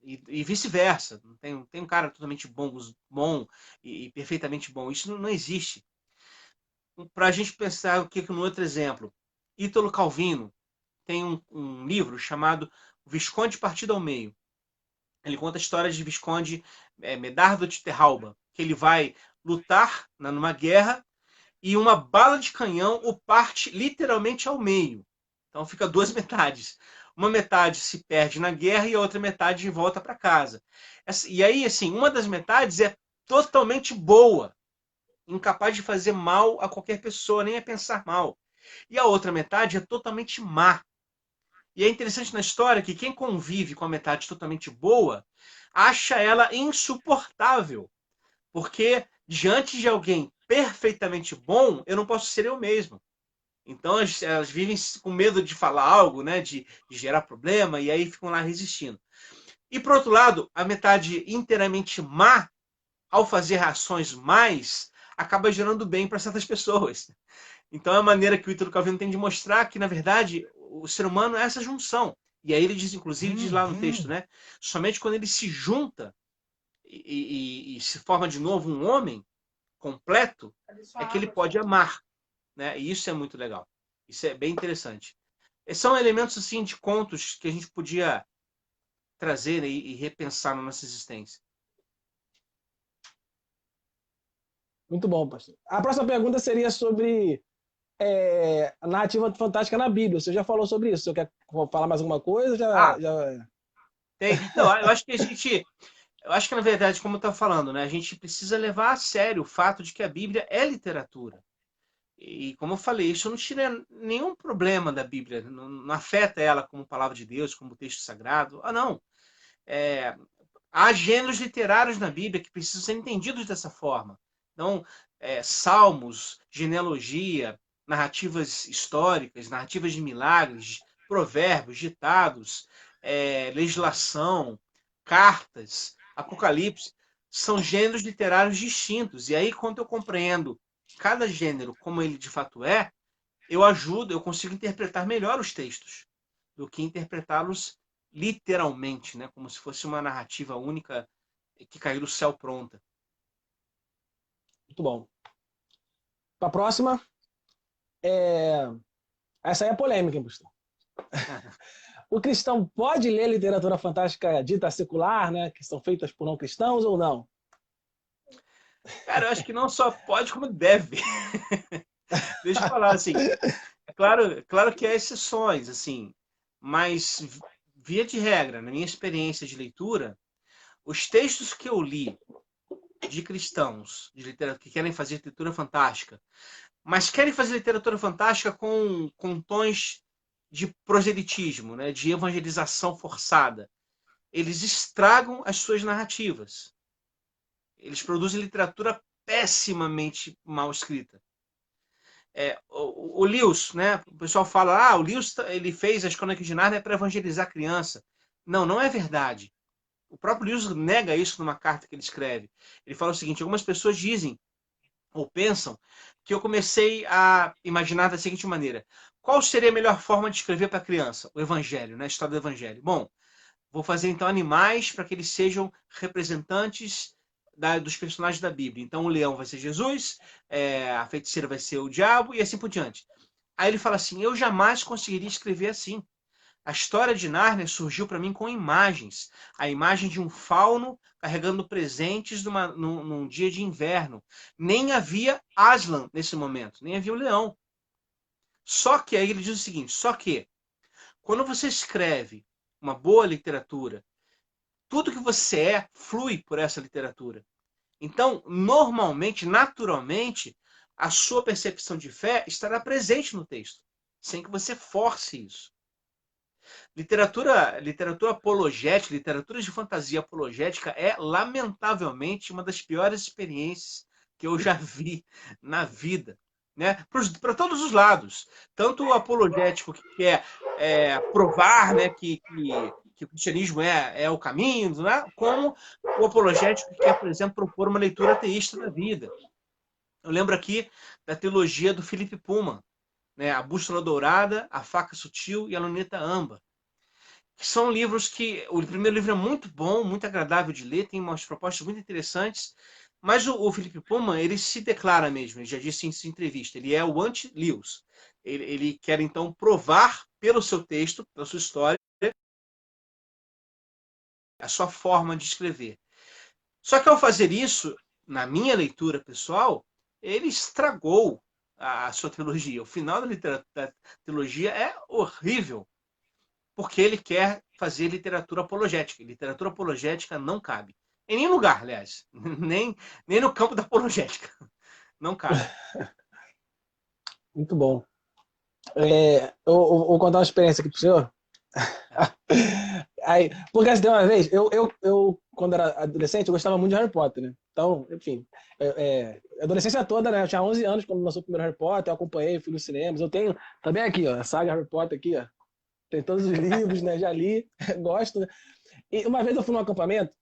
e vice-versa. Tem um cara totalmente bom e perfeitamente bom. Isso não existe. Para a gente pensar o que no outro exemplo, Ítalo Calvino tem um livro chamado O Visconde Partido ao Meio. Ele conta a história de Visconde Medardo de Terralba, que ele vai lutar numa guerra e uma bala de canhão o parte literalmente ao meio. Então fica duas metades. Uma metade se perde na guerra e a outra metade volta para casa. E aí, assim, uma das metades é totalmente boa, incapaz de fazer mal a qualquer pessoa, nem a pensar mal. E a outra metade é totalmente má. E é interessante na história que quem convive com a metade totalmente boa acha ela insuportável. Porque diante de alguém perfeitamente bom, eu não posso ser eu mesmo. Então elas vivem com medo de falar algo, né, de gerar problema, e aí ficam lá resistindo. E por outro lado, a metade inteiramente má, ao fazer ações mais, acaba gerando bem para certas pessoas. Então é a maneira que o Ítalo Calvino tem de mostrar que, na verdade, o ser humano é essa junção. E aí ele diz, inclusive, diz lá no texto, né? Somente quando ele se junta e se forma de novo um homem completo, é que ele pode amar, né? E isso é muito legal. Isso é bem interessante. Esses são elementos assim de contos que a gente podia trazer, né, e repensar na nossa existência. Muito bom, pastor. A próxima pergunta seria sobre a narrativa fantástica na Bíblia. Você já falou sobre isso? Você quer falar mais alguma coisa? Ah, tem. Não, eu acho que na verdade, como eu estava falando, né, a gente precisa levar a sério o fato de que a Bíblia é literatura. E como eu falei, isso não tira nenhum problema da Bíblia, não afeta ela como palavra de Deus, como texto sagrado. Ah, não. É, há gêneros literários na Bíblia que precisam ser entendidos dessa forma. Então, salmos, genealogia, narrativas históricas, narrativas de milagres, provérbios, ditados, legislação, cartas, Apocalipse, são gêneros literários distintos. E aí, quando eu compreendo cada gênero como ele de fato é, eu consigo interpretar melhor os textos do que interpretá-los literalmente, né? Como se fosse uma narrativa única que caiu do céu pronta. Muito bom. Para a próxima, essa aí é polêmica, hein, pastor? O cristão pode ler literatura fantástica dita secular, né, que são feitas por não cristãos ou não? Cara, eu acho que não só pode, como deve. Deixa eu falar assim. Claro que há exceções, assim, mas via de regra, na minha experiência de leitura, os textos que eu li de cristãos, de literatura, que querem fazer literatura fantástica, mas querem fazer literatura fantástica com tons de proselitismo, né, de evangelização forçada. Eles estragam as suas narrativas. Eles produzem literatura pessimamente mal escrita. O Lewis, né? O pessoal fala, o Lewis ele fez as Crônicas de Nárnia para evangelizar a criança. Não, não é verdade. O próprio Lewis nega isso numa carta que ele escreve. Ele fala o seguinte: algumas pessoas dizem ou pensam que eu comecei a imaginar da seguinte maneira: qual seria a melhor forma de escrever para a criança? O Evangelho, né? A história do Evangelho. Bom, vou fazer então animais para que eles sejam representantes dos personagens da Bíblia. Então o leão vai ser Jesus, a feiticeira vai ser o diabo e assim por diante. Aí ele fala assim: eu jamais conseguiria escrever assim. A história de Nárnia surgiu para mim com imagens. A imagem de um fauno carregando presentes num dia de inverno. Nem havia Aslan nesse momento, nem havia o leão. Só que aí ele diz o seguinte: só que quando você escreve uma boa literatura, tudo que você flui por essa literatura. Então, normalmente, naturalmente, a sua percepção de fé estará presente no texto, sem que você force isso. Literatura apologética, literatura de fantasia apologética é, lamentavelmente, uma das piores experiências que eu já vi na vida. Né? Para todos os lados. Tanto o apologético que quer provar, né, que o cristianismo é o caminho, né? Como o apologético que quer, por exemplo, propor uma leitura ateísta da vida. Eu lembro aqui da teologia do Philip Pullman, né? A Bússola Dourada, A Faca Sutil e a Luneta Âmbar. Que são livros que... O primeiro livro é muito bom, muito agradável de ler, tem umas propostas muito interessantes, mas o Philip Pullman, ele se declara mesmo, ele já disse em entrevista, ele é o anti-Lewis. Ele quer, então, provar pelo seu texto, pela sua história, a sua forma de escrever. Só que ao fazer isso, na minha leitura pessoal, ele estragou a sua trilogia. O final da trilogia é horrível, porque ele quer fazer literatura apologética. Literatura apologética não cabe. Em nenhum lugar, aliás. Nem no campo da apologética. Não cabe. Muito bom. Eu vou contar uma experiência aqui pro senhor. Aí, porque assim, uma vez, quando era adolescente, eu gostava muito de Harry Potter, né? Então, enfim, a adolescência toda, né? Eu tinha 11 anos quando lançou o primeiro Harry Potter, eu acompanhei, fui nos cinemas. Eu tenho também aqui, ó, a saga Harry Potter aqui, ó. Tem todos os livros, né? Já li, gosto, né? E uma vez eu fui num acampamento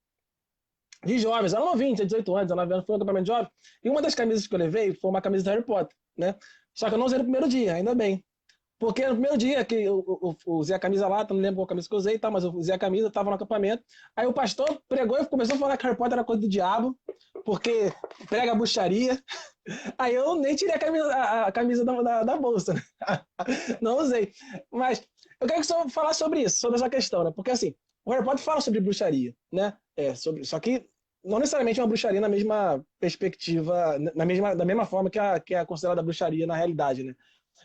de jovens, era novinho, tinha 18 anos, 19 anos, fui num acampamento de jovens, e uma das camisas que eu levei foi uma camisa de Harry Potter, né? Só que eu não usei no primeiro dia, ainda bem. Porque no primeiro dia que eu usei a camisa lá, não lembro qual camisa que eu usei, tá, mas eu usei a camisa, estava no acampamento. Aí o pastor pregou e começou a falar que Harry Potter era coisa do diabo, porque prega bruxaria. Aí eu nem tirei a camisa da bolsa, né? Não usei. Mas eu quero que você falasse sobre isso, sobre essa questão, né? Porque assim, o Harry Potter fala sobre bruxaria, né? Só que não necessariamente uma bruxaria na mesma perspectiva, da mesma forma que é considerada bruxaria na realidade, né?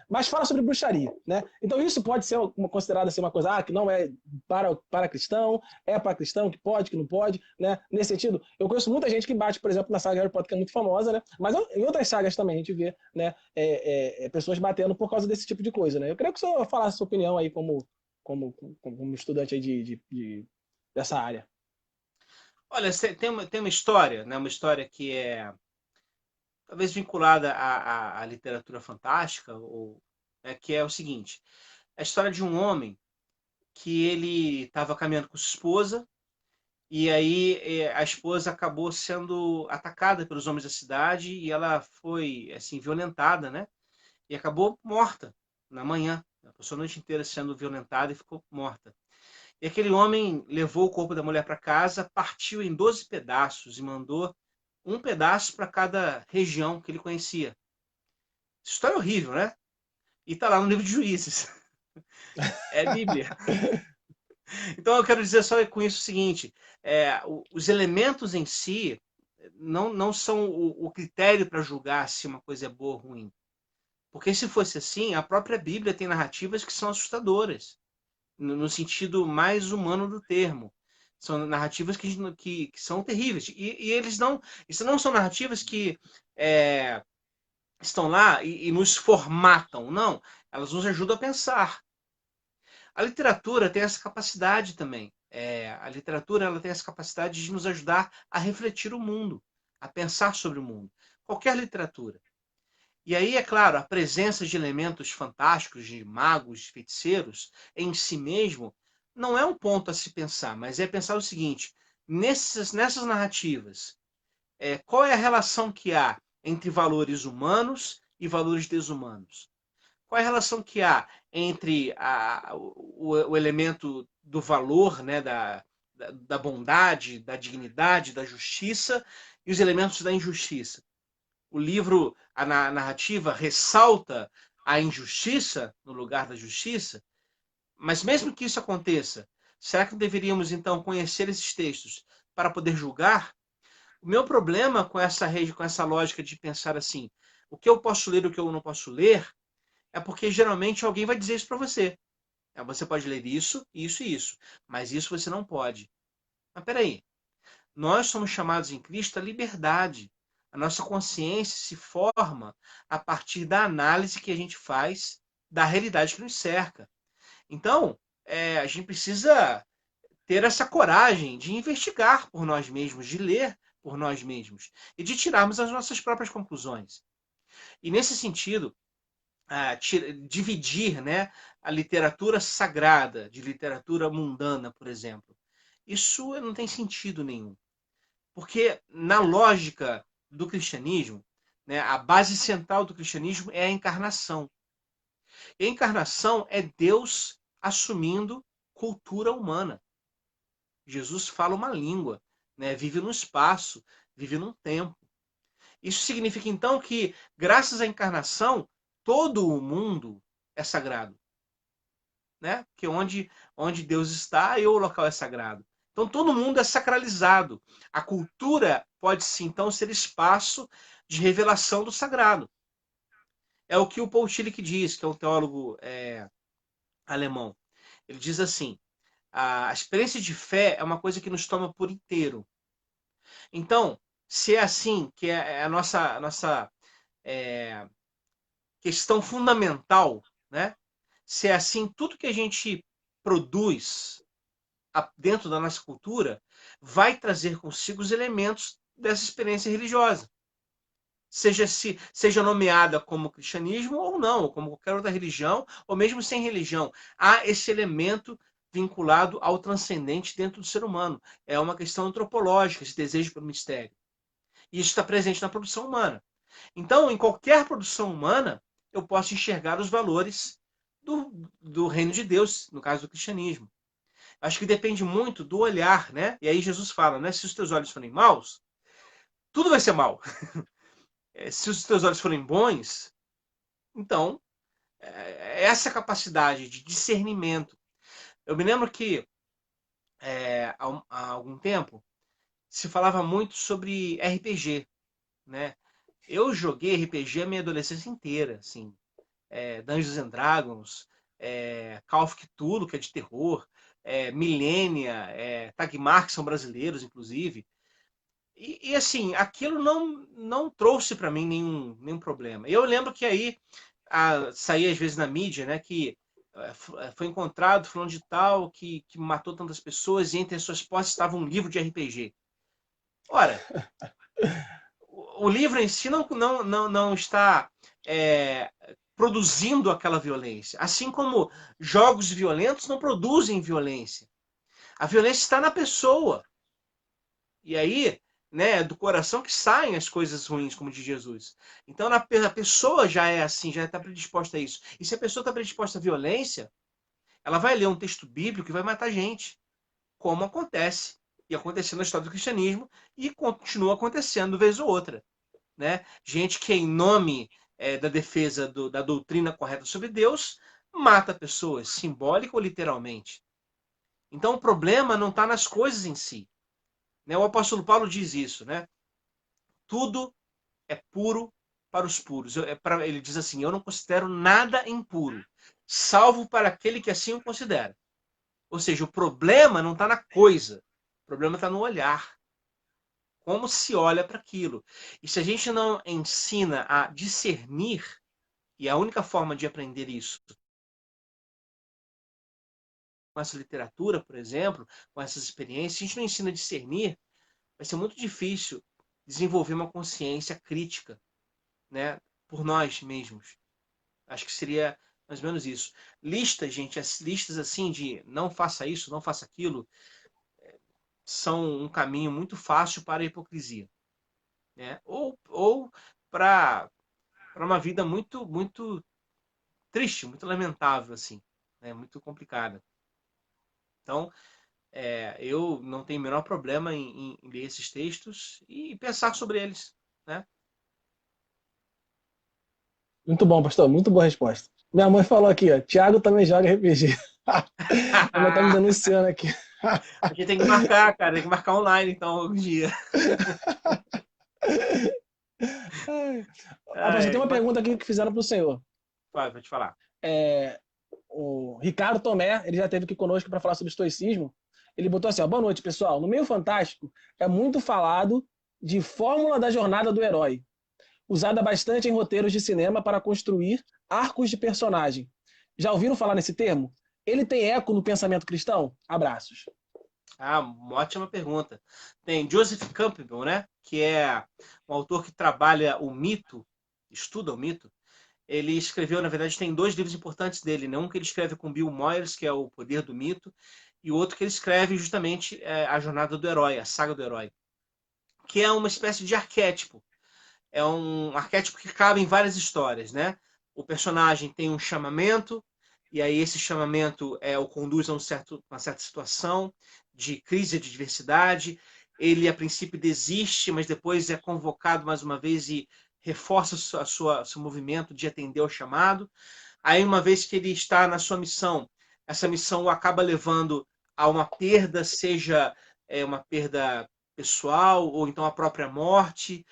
Mas fala sobre bruxaria, né? Então isso pode ser considerado assim, uma coisa que não é para cristão, é para cristão, que pode, que não pode, né? Nesse sentido, eu conheço muita gente que bate, por exemplo, na saga Harry Potter, que é muito famosa, né? Mas em outras sagas também a gente vê, né? Pessoas batendo por causa desse tipo de coisa, né? Eu queria que o senhor falasse a sua opinião aí como estudante aí dessa área. Olha, tem uma história, né? Uma história que é talvez vinculada à literatura fantástica, que é o seguinte: a história de um homem que ele estava caminhando com sua esposa, e aí a esposa acabou sendo atacada pelos homens da cidade e ela foi assim violentada, né? e acabou morta na manhã. Ela passou a noite inteira sendo violentada e ficou morta. E aquele homem levou o corpo da mulher para casa, partiu em 12 pedaços e mandou um pedaço para cada região que ele conhecia. História horrível, né? E está lá no livro de Juízes. É Bíblia. Então eu quero dizer só com isso o seguinte: os elementos em si não são o critério para julgar se uma coisa é boa ou ruim. Porque se fosse assim, a própria Bíblia tem narrativas que são assustadoras, no sentido mais humano do termo. São narrativas que são terríveis. E eles não, isso não são narrativas que estão lá e nos formatam. Não, elas nos ajudam a pensar. A literatura tem essa capacidade também. A literatura ela tem essa capacidade de nos ajudar a refletir o mundo, a pensar sobre o mundo. Qualquer literatura. E aí, é claro, a presença de elementos fantásticos, de magos, de feiticeiros, em si mesmo, não é um ponto a se pensar, mas é pensar o seguinte: nessas narrativas, qual é a relação que há entre valores humanos e valores desumanos? Qual é a relação que há entre o elemento do valor, né, da bondade, da dignidade, da justiça e os elementos da injustiça? O livro, a narrativa, ressalta a injustiça no lugar da justiça, mas mesmo que isso aconteça, será que não deveríamos então conhecer esses textos para poder julgar? O meu problema com essa lógica de pensar assim, o que eu posso ler e o que eu não posso ler, é porque geralmente alguém vai dizer isso para você. Você pode ler isso, isso e isso, mas isso você não pode. Mas peraí, nós somos chamados em Cristo à liberdade. A nossa consciência se forma a partir da análise que a gente faz da realidade que nos cerca. Então, a gente precisa ter essa coragem de investigar por nós mesmos, de ler por nós mesmos e de tirarmos as nossas próprias conclusões. E nesse sentido, dividir, né, a literatura sagrada de literatura mundana, por exemplo, isso não tem sentido nenhum. Porque na lógica do cristianismo, né, a base central do cristianismo é a encarnação. E a encarnação é Deus assumindo cultura humana. Jesus fala uma língua, né, vive no espaço, vive num tempo. Isso significa então que, graças à encarnação, todo o mundo é sagrado. Né? Porque onde Deus está, aí o local é sagrado. Então todo mundo é sacralizado. A cultura pode sim, então, ser espaço de revelação do sagrado. É o que o Paul Tillich diz, que é um teólogo alemão. Ele diz assim: a experiência de fé é uma coisa que nos toma por inteiro. Então, se é assim, que é a nossa questão fundamental, né? Se é assim, tudo que a gente produz dentro da nossa cultura vai trazer consigo os elementos dessa experiência religiosa. Seja nomeada como cristianismo ou não, ou como qualquer outra religião, ou mesmo sem religião. Há esse elemento vinculado ao transcendente dentro do ser humano. É uma questão antropológica, esse desejo pelo mistério. E isso está presente na produção humana. Então, em qualquer produção humana, eu posso enxergar os valores do reino de Deus, no caso do cristianismo. Acho que depende muito do olhar, né? E aí Jesus fala, né? Se os teus olhos forem maus, tudo vai ser mal. Se os teus olhos forem bons, então, essa capacidade de discernimento. Eu me lembro que, há algum tempo, se falava muito sobre RPG, né? Eu joguei RPG a minha adolescência inteira, assim. Dungeons and Dragons, Call of Cthulhu, que é de terror, Millennia, Tagmar, que são brasileiros, inclusive. E assim, aquilo não trouxe para mim nenhum problema. Eu lembro que aí saía às vezes na mídia, né, que foi encontrado fulano de tal que matou tantas pessoas e entre as suas posses estava um livro de RPG. Ora, o livro em si não está produzindo aquela violência. Assim como jogos violentos não produzem violência. A violência está na pessoa. E aí, né, do coração que saem as coisas ruins, como diz Jesus. Então a pessoa já é assim, já está predisposta a isso. E se a pessoa está predisposta à violência, ela vai ler um texto bíblico e vai matar gente, como acontece. E aconteceu na história do cristianismo e continua acontecendo vez ou outra. Né? Gente que, em nome da defesa da doutrina correta sobre Deus, mata pessoas, simbólica ou literalmente. Então o problema não está nas coisas em si. Né? O apóstolo Paulo diz isso, né? Tudo é puro para os puros. Ele diz assim: eu não considero nada impuro, salvo para aquele que assim o considera. Ou seja, o problema não está na coisa, o problema está no olhar. Como se olha para aquilo. E se a gente não ensina a discernir, e a única forma de aprender isso com essa literatura, por exemplo, com essas experiências, se a gente não ensina a discernir, vai ser muito difícil desenvolver uma consciência crítica, né, por nós mesmos. Acho que seria mais ou menos isso. Listas, gente, as listas assim de não faça isso, não faça aquilo, são um caminho muito fácil para a hipocrisia, né? Ou para uma vida muito triste, muito lamentável assim, né? Muito complicada. Então, eu não tenho o menor problema em ler esses textos e pensar sobre eles, né? Muito bom, pastor. Muito boa resposta. Minha mãe falou aqui, ó. Thiago também joga RPG. Minha mãe tá me denunciando aqui. A gente tem que marcar, cara, tem que marcar online então algum dia. Ah, pastor, tem uma Mas pergunta aqui que fizeram para o senhor. vou te falar. É, o Ricardo Tomé, ele já esteve aqui conosco para falar sobre estoicismo. Ele botou assim: ó, boa noite, pessoal. No meio fantástico é muito falado de fórmula da jornada do herói, usada bastante em roteiros de cinema para construir arcos de personagem. Já ouviram falar nesse termo? Ele tem eco no pensamento cristão? Abraços. Ah, uma ótima pergunta. Tem Joseph Campbell, né? Que é um autor que trabalha o mito, estuda o mito. Ele escreveu, na verdade, tem dois livros importantes dele, né? Um que ele escreve com Bill Moyers, que é O Poder do Mito, e o outro que ele escreve justamente A Jornada do Herói, a Saga do Herói, que é uma espécie de arquétipo. É um arquétipo que cabe em várias histórias, né? O personagem tem um chamamento, e aí esse chamamento o conduz a uma certa situação de crise de diversidade. Ele, a princípio, desiste, mas depois é convocado mais uma vez e reforça seu movimento de atender ao chamado. Aí, uma vez que ele está na sua missão, essa missão o acaba levando a uma perda, seja uma perda pessoal ou então a própria morte.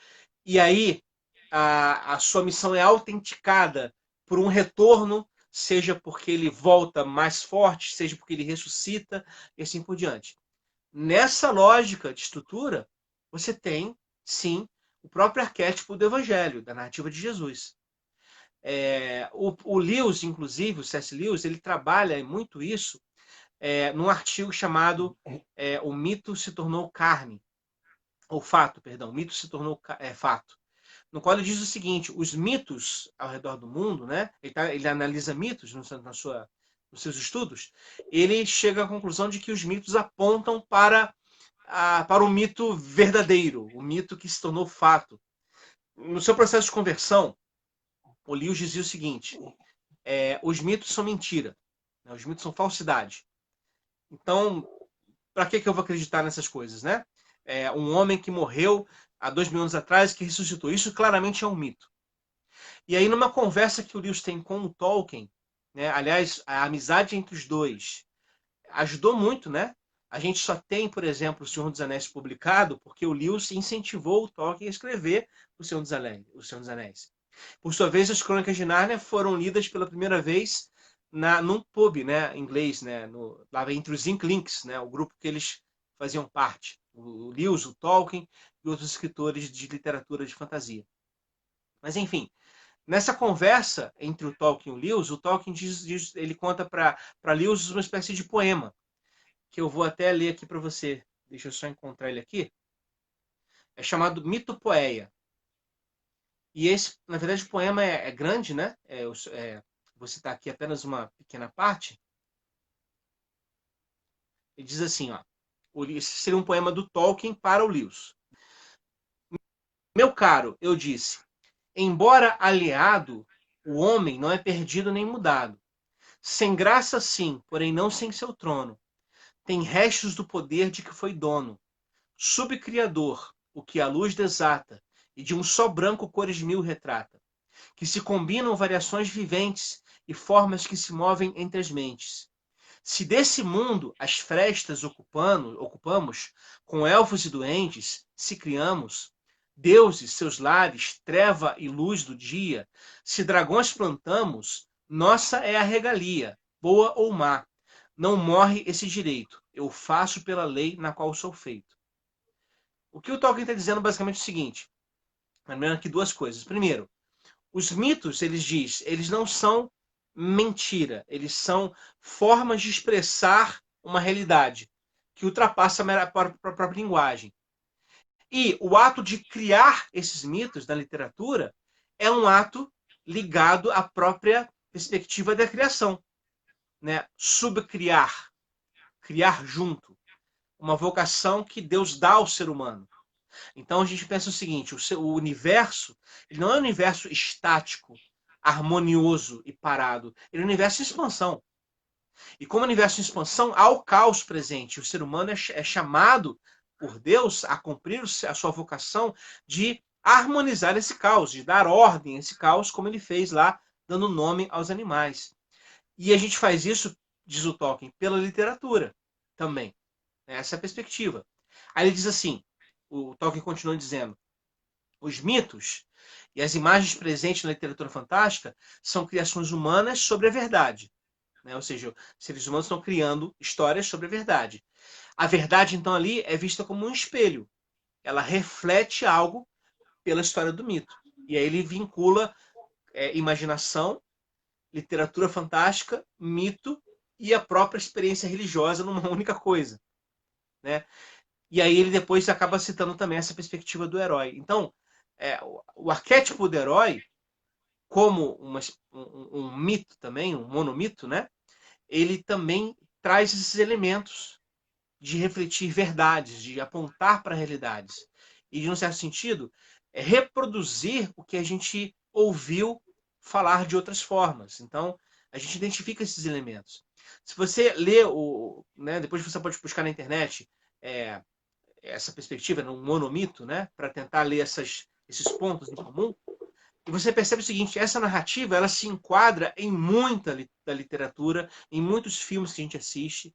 E aí a sua missão é autenticada por um retorno, seja porque ele volta mais forte, seja porque ele ressuscita, e assim por diante. Nessa lógica de estrutura, você tem, sim, o próprio arquétipo do Evangelho, da narrativa de Jesus. O Lewis, inclusive, o C.S. Lewis, ele trabalha muito isso num artigo chamado O Mito se Tornou Carne, ou Fato, perdão, o Mito se Tornou Fato, no qual ele diz o seguinte: os mitos ao redor do mundo, né? Ele analisa mitos nos seus estudos, ele chega à conclusão de que os mitos apontam para o mito verdadeiro, o mito que se tornou fato. No seu processo de conversão, o Lewis dizia o seguinte: os mitos são mentira, né? Os mitos são falsidade. Então, para que eu vou acreditar nessas coisas, né? Um homem que morreu há 2.000 anos atrás, que ressuscitou. Isso claramente é um mito. E aí, numa conversa que o Lewis tem com o Tolkien, né? Aliás, a amizade entre os dois ajudou muito, né? A gente só tem, por exemplo, O Senhor dos Anéis publicado porque o Lewis incentivou o Tolkien a escrever O Senhor dos Anéis. Por sua vez, as Crônicas de Nárnia foram lidas pela primeira vez num pub, né, em inglês, né, lá entre os Inklings, né, o grupo que eles faziam parte. O Lewis, o Tolkien e outros escritores de literatura de fantasia. Mas, enfim, nessa conversa entre o Tolkien e o Lewis, o Tolkien ele conta para Lewis uma espécie de poema, que eu vou até ler aqui para você. Deixa eu só encontrar ele aqui. É chamado Mitopoeia. E esse, na verdade, o poema é grande, né? Vou citar aqui apenas uma pequena parte. Ele diz assim, ó. Esse seria um poema do Tolkien para o Lewis. Meu caro, eu disse, embora aliado, o homem não é perdido nem mudado. Sem graça, sim, porém não sem seu trono. Tem restos do poder de que foi dono. Subcriador, o que a luz desata, e de um só branco cores mil retrata, que se combinam variações viventes e formas que se movem entre as mentes. Se desse mundo as frestas ocupamos, com elfos e duendes, se criamos, deuses, seus lares, treva e luz do dia, se dragões plantamos, nossa é a regalia, boa ou má. Não morre esse direito, eu faço pela lei na qual sou feito. O que o Tolkien está dizendo basicamente é o seguinte, lembrando aqui duas coisas. Primeiro, os mitos, eles não são mentira, eles são formas de expressar uma realidade que ultrapassa a própria linguagem. E o ato de criar esses mitos na literatura é um ato ligado à própria perspectiva da criação, né? Subcriar, criar junto, uma vocação que Deus dá ao ser humano. Então a gente pensa o seguinte: o universo ele não é um universo estático, harmonioso e parado. Ele é um universo em expansão. E como universo em expansão, há o caos presente. O ser humano é chamado por Deus a cumprir a sua vocação de harmonizar esse caos, de dar ordem a esse caos, como ele fez lá, dando nome aos animais. E a gente faz isso, diz o Tolkien, pela literatura também. Essa é a perspectiva. Aí ele diz assim, o Tolkien continua dizendo, os mitos e as imagens presentes na literatura fantástica são criações humanas sobre a verdade. Né? Ou seja, os seres humanos estão criando histórias sobre a verdade. A verdade, então, ali é vista como um espelho. Ela reflete algo pela história do mito. E aí ele vincula imaginação, literatura fantástica, mito e a própria experiência religiosa numa única coisa. Né? E aí ele depois acaba citando também essa perspectiva do herói. Então, o arquétipo do herói, como um mito também, um monomito, né? Ele também traz esses elementos de refletir verdades, de apontar para realidades. E, de um certo sentido, reproduzir o que a gente ouviu falar de outras formas. Então, a gente identifica esses elementos. Se você lê né, depois você pode buscar na internet essa perspectiva, um monomito, né, para tentar ler esses pontos em comum, e você percebe o seguinte, essa narrativa ela se enquadra em muita da literatura, em muitos filmes que a gente assiste,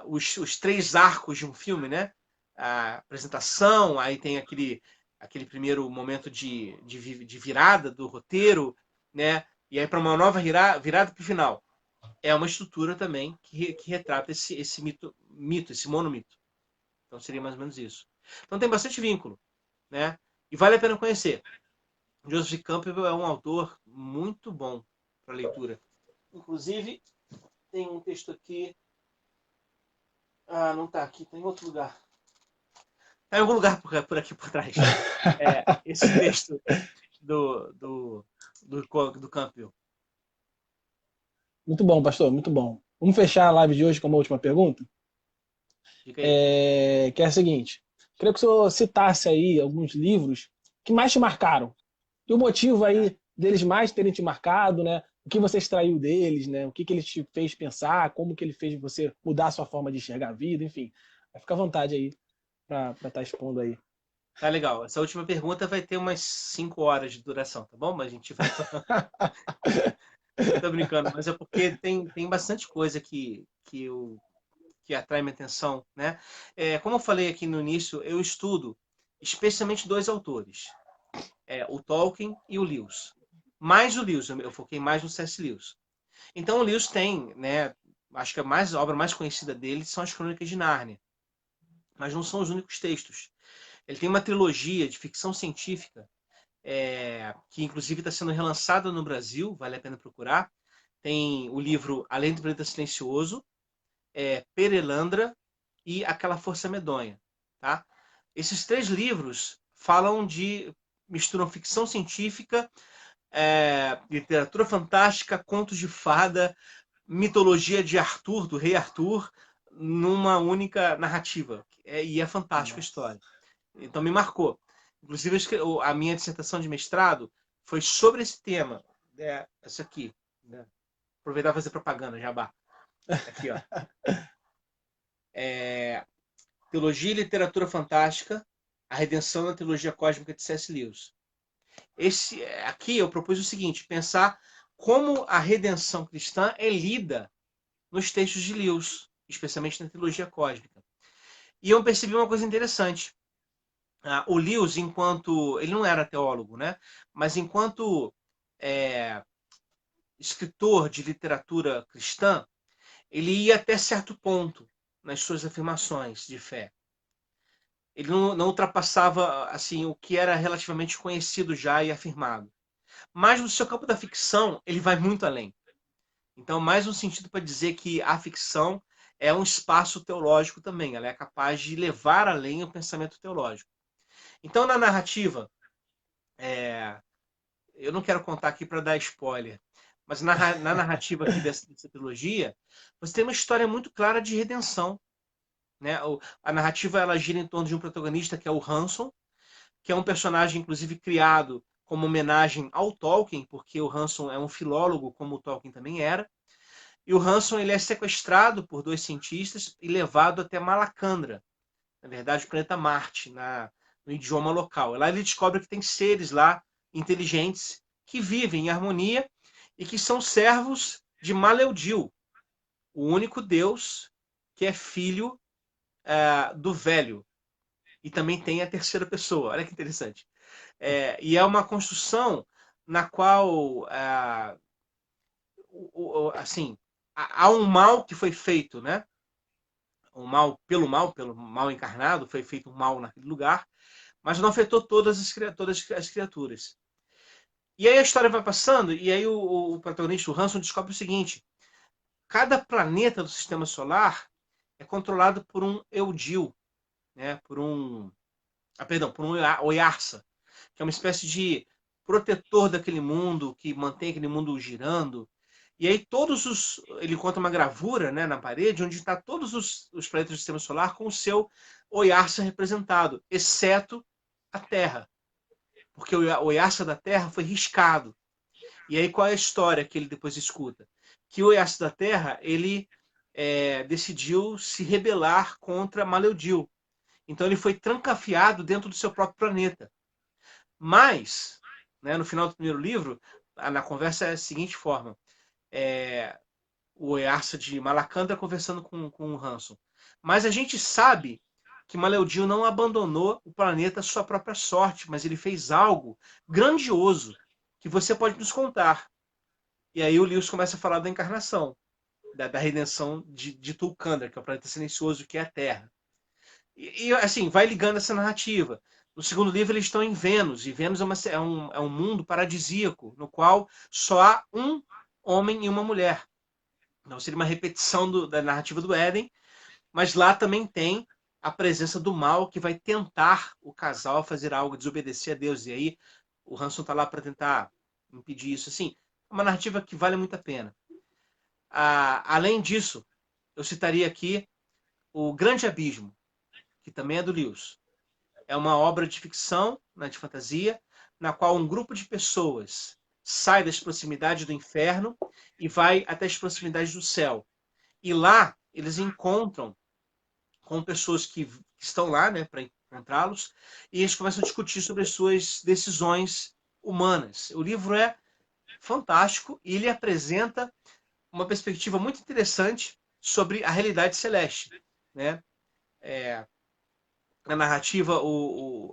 os três arcos de um filme, né? A apresentação, aí tem aquele primeiro momento de virada do roteiro, né? E aí para uma nova virada para o final. É uma estrutura também que retrata esse mito, esse monomito. Então seria mais ou menos isso. Então tem bastante vínculo, né? E vale a pena conhecer. Joseph Campbell é um autor muito bom para leitura. Inclusive, tem um texto aqui. Ah, não está aqui, está em outro lugar. Está em algum lugar por aqui por trás. Esse texto do Campbell. Muito bom, pastor, muito bom. Vamos fechar a live de hoje com uma última pergunta? Fica aí. Que é a seguinte. Queria que o senhor citasse aí alguns livros que mais te marcaram. E o motivo aí deles mais terem te marcado, né? O que você extraiu deles, né? O que eles te fez pensar, como que ele fez você mudar a sua forma de enxergar a vida, enfim. Fica à vontade aí para estar expondo aí. Tá legal. Essa última pergunta vai ter umas 5 horas de duração, tá bom? Mas a gente vai... Tô brincando, mas é porque tem bastante coisa que atrai minha atenção, né? Como eu falei aqui no início, eu estudo especialmente dois autores. O Tolkien e o Lewis. Mais o Lewis, eu foquei mais no C.S. Lewis. Então o Lewis tem, né, acho que a obra mais conhecida dele são as Crônicas de Nárnia. Mas não são os únicos textos. Ele tem uma trilogia de ficção científica, que inclusive está sendo relançada no Brasil, vale a pena procurar. Tem o livro Além do Planeta Silencioso, Perelandra e Aquela Força Medonha. Tá? Esses três livros misturam ficção científica, literatura fantástica, contos de fada, mitologia de Arthur, do rei Arthur, numa única narrativa. E é fantástica a história. Então me marcou. Inclusive, a minha dissertação de mestrado foi sobre esse tema. Essa aqui. Né? Aproveitar e fazer propaganda, jabá. Aqui, ó. Teologia e Literatura Fantástica, a Redenção na Teologia Cósmica de C.S. Lewis. Aqui eu propus o seguinte, pensar como a redenção cristã é lida nos textos de Lewis, especialmente na teologia cósmica. E eu percebi uma coisa interessante. O Lewis, enquanto... Ele não era teólogo, né? Mas enquanto escritor de literatura cristã, ele ia até certo ponto nas suas afirmações de fé. Ele não ultrapassava assim o que era relativamente conhecido já e afirmado. Mas no seu campo da ficção, ele vai muito além. Então, mais um sentido para dizer que a ficção é um espaço teológico também. Ela é capaz de levar além o pensamento teológico. Então, na narrativa, eu não quero contar aqui para dar spoiler, mas na narrativa aqui dessa trilogia, você tem uma história muito clara de redenção. Né? A narrativa ela gira em torno de um protagonista que é o Hanson, que é um personagem, inclusive, criado como homenagem ao Tolkien, porque o Hanson é um filólogo, como o Tolkien também era. E o Hanson ele é sequestrado por dois cientistas e levado até Malacandra, na verdade, o planeta Marte, no idioma local. Lá ele descobre que tem seres lá, inteligentes, que vivem em harmonia e que são servos de Maleudil, o único deus que é filho do velho. E também tem a terceira pessoa. Olha que interessante. E é uma construção na qual, assim, há um mal que foi feito, né? Um mal, pelo mal encarnado, foi feito um mal naquele lugar, mas não afetou todas as criaturas. E aí a história vai passando, e aí o protagonista, o Hanson, descobre o seguinte: cada planeta do sistema solar é controlado por um Eudil, né? Por um Oyarsa, que é uma espécie de protetor daquele mundo, que mantém aquele mundo girando. E aí ele conta uma gravura, né, na parede, onde está todos os planetas do sistema solar com o seu Oyarsa representado, exceto a Terra. Porque o Oyarsa da Terra foi riscado. E aí qual é a história que ele depois escuta? Que o Oyarsa da Terra, ele decidiu se rebelar contra Maleudil. Então ele foi trancafiado dentro do seu próprio planeta. Mas, né, no final do primeiro livro, na conversa é a seguinte forma. O Oyarsa de Malacandra conversando com o Hanson. Mas a gente sabe que Maleudil não abandonou o planeta à sua própria sorte, mas ele fez algo grandioso que você pode nos contar. E aí o Lewis começa a falar da encarnação, da redenção de Tulkandra, que é o planeta silencioso que é a Terra. E assim, vai ligando essa narrativa. No segundo livro eles estão em Vênus, e Vênus é um mundo paradisíaco, no qual só há um homem e uma mulher. Então seria uma repetição da narrativa do Éden, mas lá também tem a presença do mal que vai tentar o casal a fazer algo, desobedecer a Deus. E aí o Hanson está lá para tentar impedir isso. Assim, é uma narrativa que vale muito a pena. Além disso, eu citaria aqui O Grande Abismo, que também é do Lewis. É uma obra de ficção, né, de fantasia, na qual um grupo de pessoas sai das proximidades do inferno e vai até as proximidades do céu. E lá eles encontram com pessoas que estão lá, né, para encontrá-los, e eles começam a discutir sobre as suas decisões humanas. O livro é fantástico e ele apresenta uma perspectiva muito interessante sobre a realidade celeste, né? A narrativa,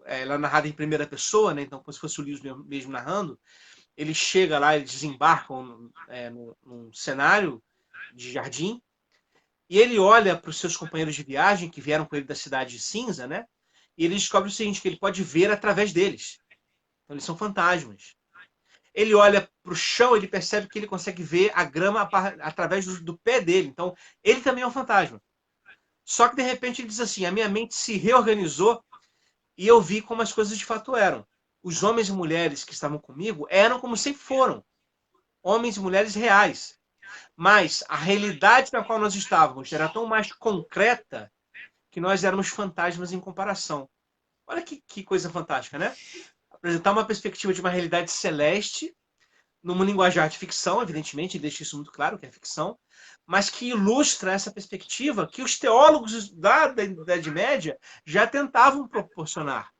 ela é narrada em primeira pessoa, né? Então como se fosse o Lewis mesmo narrando. Ele chega lá, eles desembarcam num cenário de jardim, e ele olha para os seus companheiros de viagem, que vieram com ele da cidade cinza, né? E ele descobre o seguinte, que ele pode ver através deles. Então eles são fantasmas. Ele olha para o chão, ele percebe que ele consegue ver a grama através do pé dele. Então ele também é um fantasma. Só que de repente ele diz assim, a minha mente se reorganizou e eu vi como as coisas de fato eram. Os homens e mulheres que estavam comigo eram como sempre foram. Homens e mulheres reais. Mas a realidade na qual nós estávamos era tão mais concreta que nós éramos fantasmas em comparação. Olha que coisa fantástica, né? Apresentar uma perspectiva de uma realidade celeste numa linguajar de ficção, evidentemente, ele deixa isso muito claro, que é ficção, mas que ilustra essa perspectiva que os teólogos da Idade Média já tentavam proporcionar.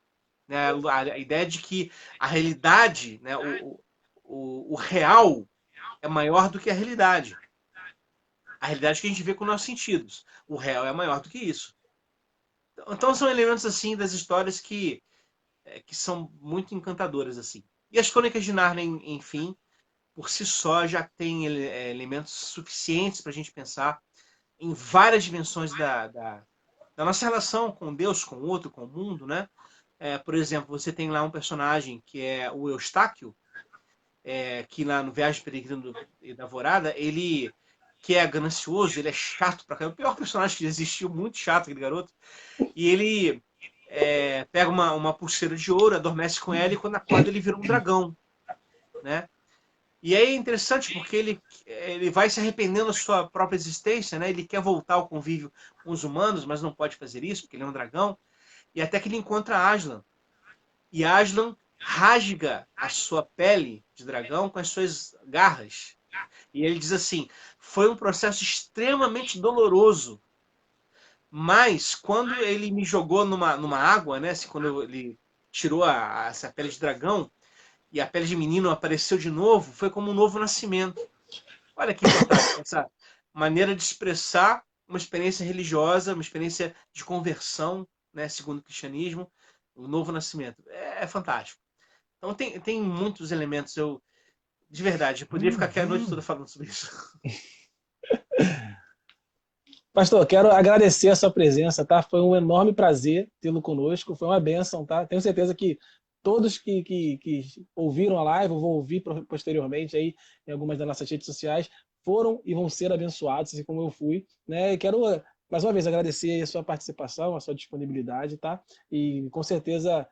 Né? A ideia de que a realidade, né? O real é maior do que a realidade. A realidade que a gente vê com nossos sentidos. O real é maior do que isso. Então são elementos assim das histórias que são muito encantadoras assim. E as Crônicas de Nárnia, enfim, por si só já tem elementos suficientes para a gente pensar em várias dimensões da nossa relação com Deus, com o outro, com o mundo, né? Por exemplo, você tem lá um personagem que é o Eustáquio, que lá no Viagem Peregrino da Alvorada, ele que é ganancioso, ele é chato pra caramba, o pior personagem que existiu, muito chato aquele garoto, e ele pega uma pulseira de ouro, adormece com ela, e quando acorda ele vira um dragão, né? E aí é interessante porque ele vai se arrependendo da sua própria existência, né? Ele quer voltar ao convívio com os humanos, mas não pode fazer isso porque ele é um dragão. E até que ele encontra Aslan. E Aslan rasga a sua pele de dragão com as suas garras. E ele diz assim: foi um processo extremamente doloroso, mas quando ele me jogou numa água, né? Assim, quando ele tirou essa pele de dragão e a pele de menino apareceu de novo, foi como um novo nascimento. Olha que fantástico essa maneira de expressar uma experiência religiosa, uma experiência de conversão, né, segundo o cristianismo, o novo nascimento. É fantástico. Então tem muitos elementos. De verdade, eu poderia ficar aqui a noite toda falando sobre isso. Pastor, quero agradecer a sua presença, tá? Foi um enorme prazer tê-lo conosco, foi uma bênção, tá? Tenho certeza que todos que ouviram a live, ou vão ouvir posteriormente aí em algumas das nossas redes sociais, foram e vão ser abençoados, assim como eu fui, né? E quero, mais uma vez, agradecer a sua participação, a sua disponibilidade, tá? E com certeza,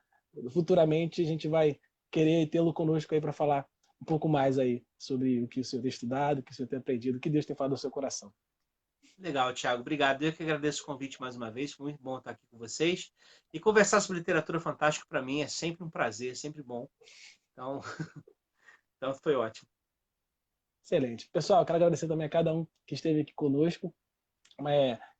futuramente, a gente vai querer tê-lo conosco aí para falar um pouco mais aí sobre o que o senhor tem estudado, o que o senhor tem aprendido, o que Deus tem falado no seu coração. Legal, Thiago. Obrigado. Eu que agradeço o convite mais uma vez. Foi muito bom estar aqui com vocês. E conversar sobre literatura fantástica para mim é sempre um prazer, é sempre bom. Então, então foi ótimo. Excelente. Pessoal, quero agradecer também a cada um que esteve aqui conosco.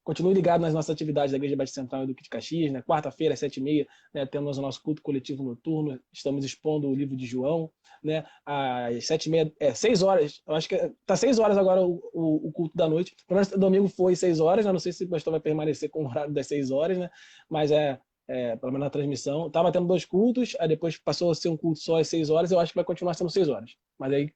Continue ligado nas nossas atividades da Igreja Batista Central e Duque de Caxias, né? Quarta-feira, às 7h30, né? Temos o nosso culto coletivo noturno, estamos expondo o livro de João, né? Às 7h30, 6 horas, eu acho que está 6 horas agora o culto da noite. Pelo menos domingo foi 6 horas, né? Não sei se o pastor vai permanecer com o horário das 6 horas, né? Mas pelo menos na transmissão. Estava tendo 2 cultos, aí depois passou a ser um culto só às 6 horas, eu acho que vai continuar sendo 6 horas. Mas aí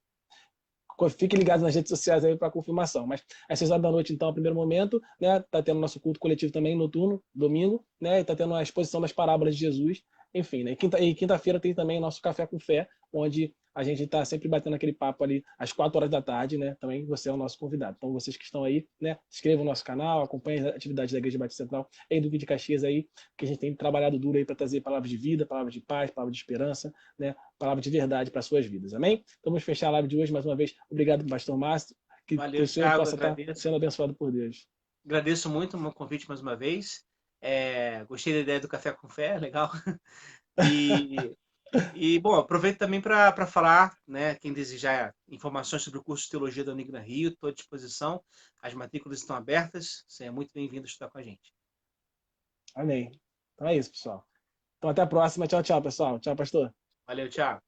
fiquem ligados nas redes sociais aí para confirmação. Mas às 6 horas da noite, então, é o primeiro momento, né? Tá tendo nosso culto coletivo também, noturno, domingo, né? E tá tendo a exposição das parábolas de Jesus. Enfim, né? E quinta-feira tem também nosso Café com Fé, onde a gente está sempre batendo aquele papo ali às 4 horas da tarde, né? Também você é o nosso convidado. Então, vocês que estão aí, né? Se inscrevam no nosso canal, acompanhem as atividades da Igreja Batista Central em Duque de Caxias aí, que a gente tem trabalhado duro aí para trazer palavras de vida, palavras de paz, palavras de esperança, né? Palavra de verdade para suas vidas. Amém? Então, vamos fechar a live de hoje mais uma vez. Obrigado, pastor Márcio. Que Valeu, o senhor Thiago. possa estar Agradeço. sendo abençoado por Deus. Agradeço muito o meu convite mais uma vez. Gostei da ideia do Café com Fé, legal. Bom, aproveito também para falar, né, quem desejar informações sobre o curso de Teologia da Unigna Rio, estou à disposição. As matrículas estão abertas. Você é muito bem-vindo a estudar com a gente. Amém. Então é isso, pessoal. Então até a próxima. Tchau, tchau, pessoal. Tchau, pastor. Valeu, Thiago.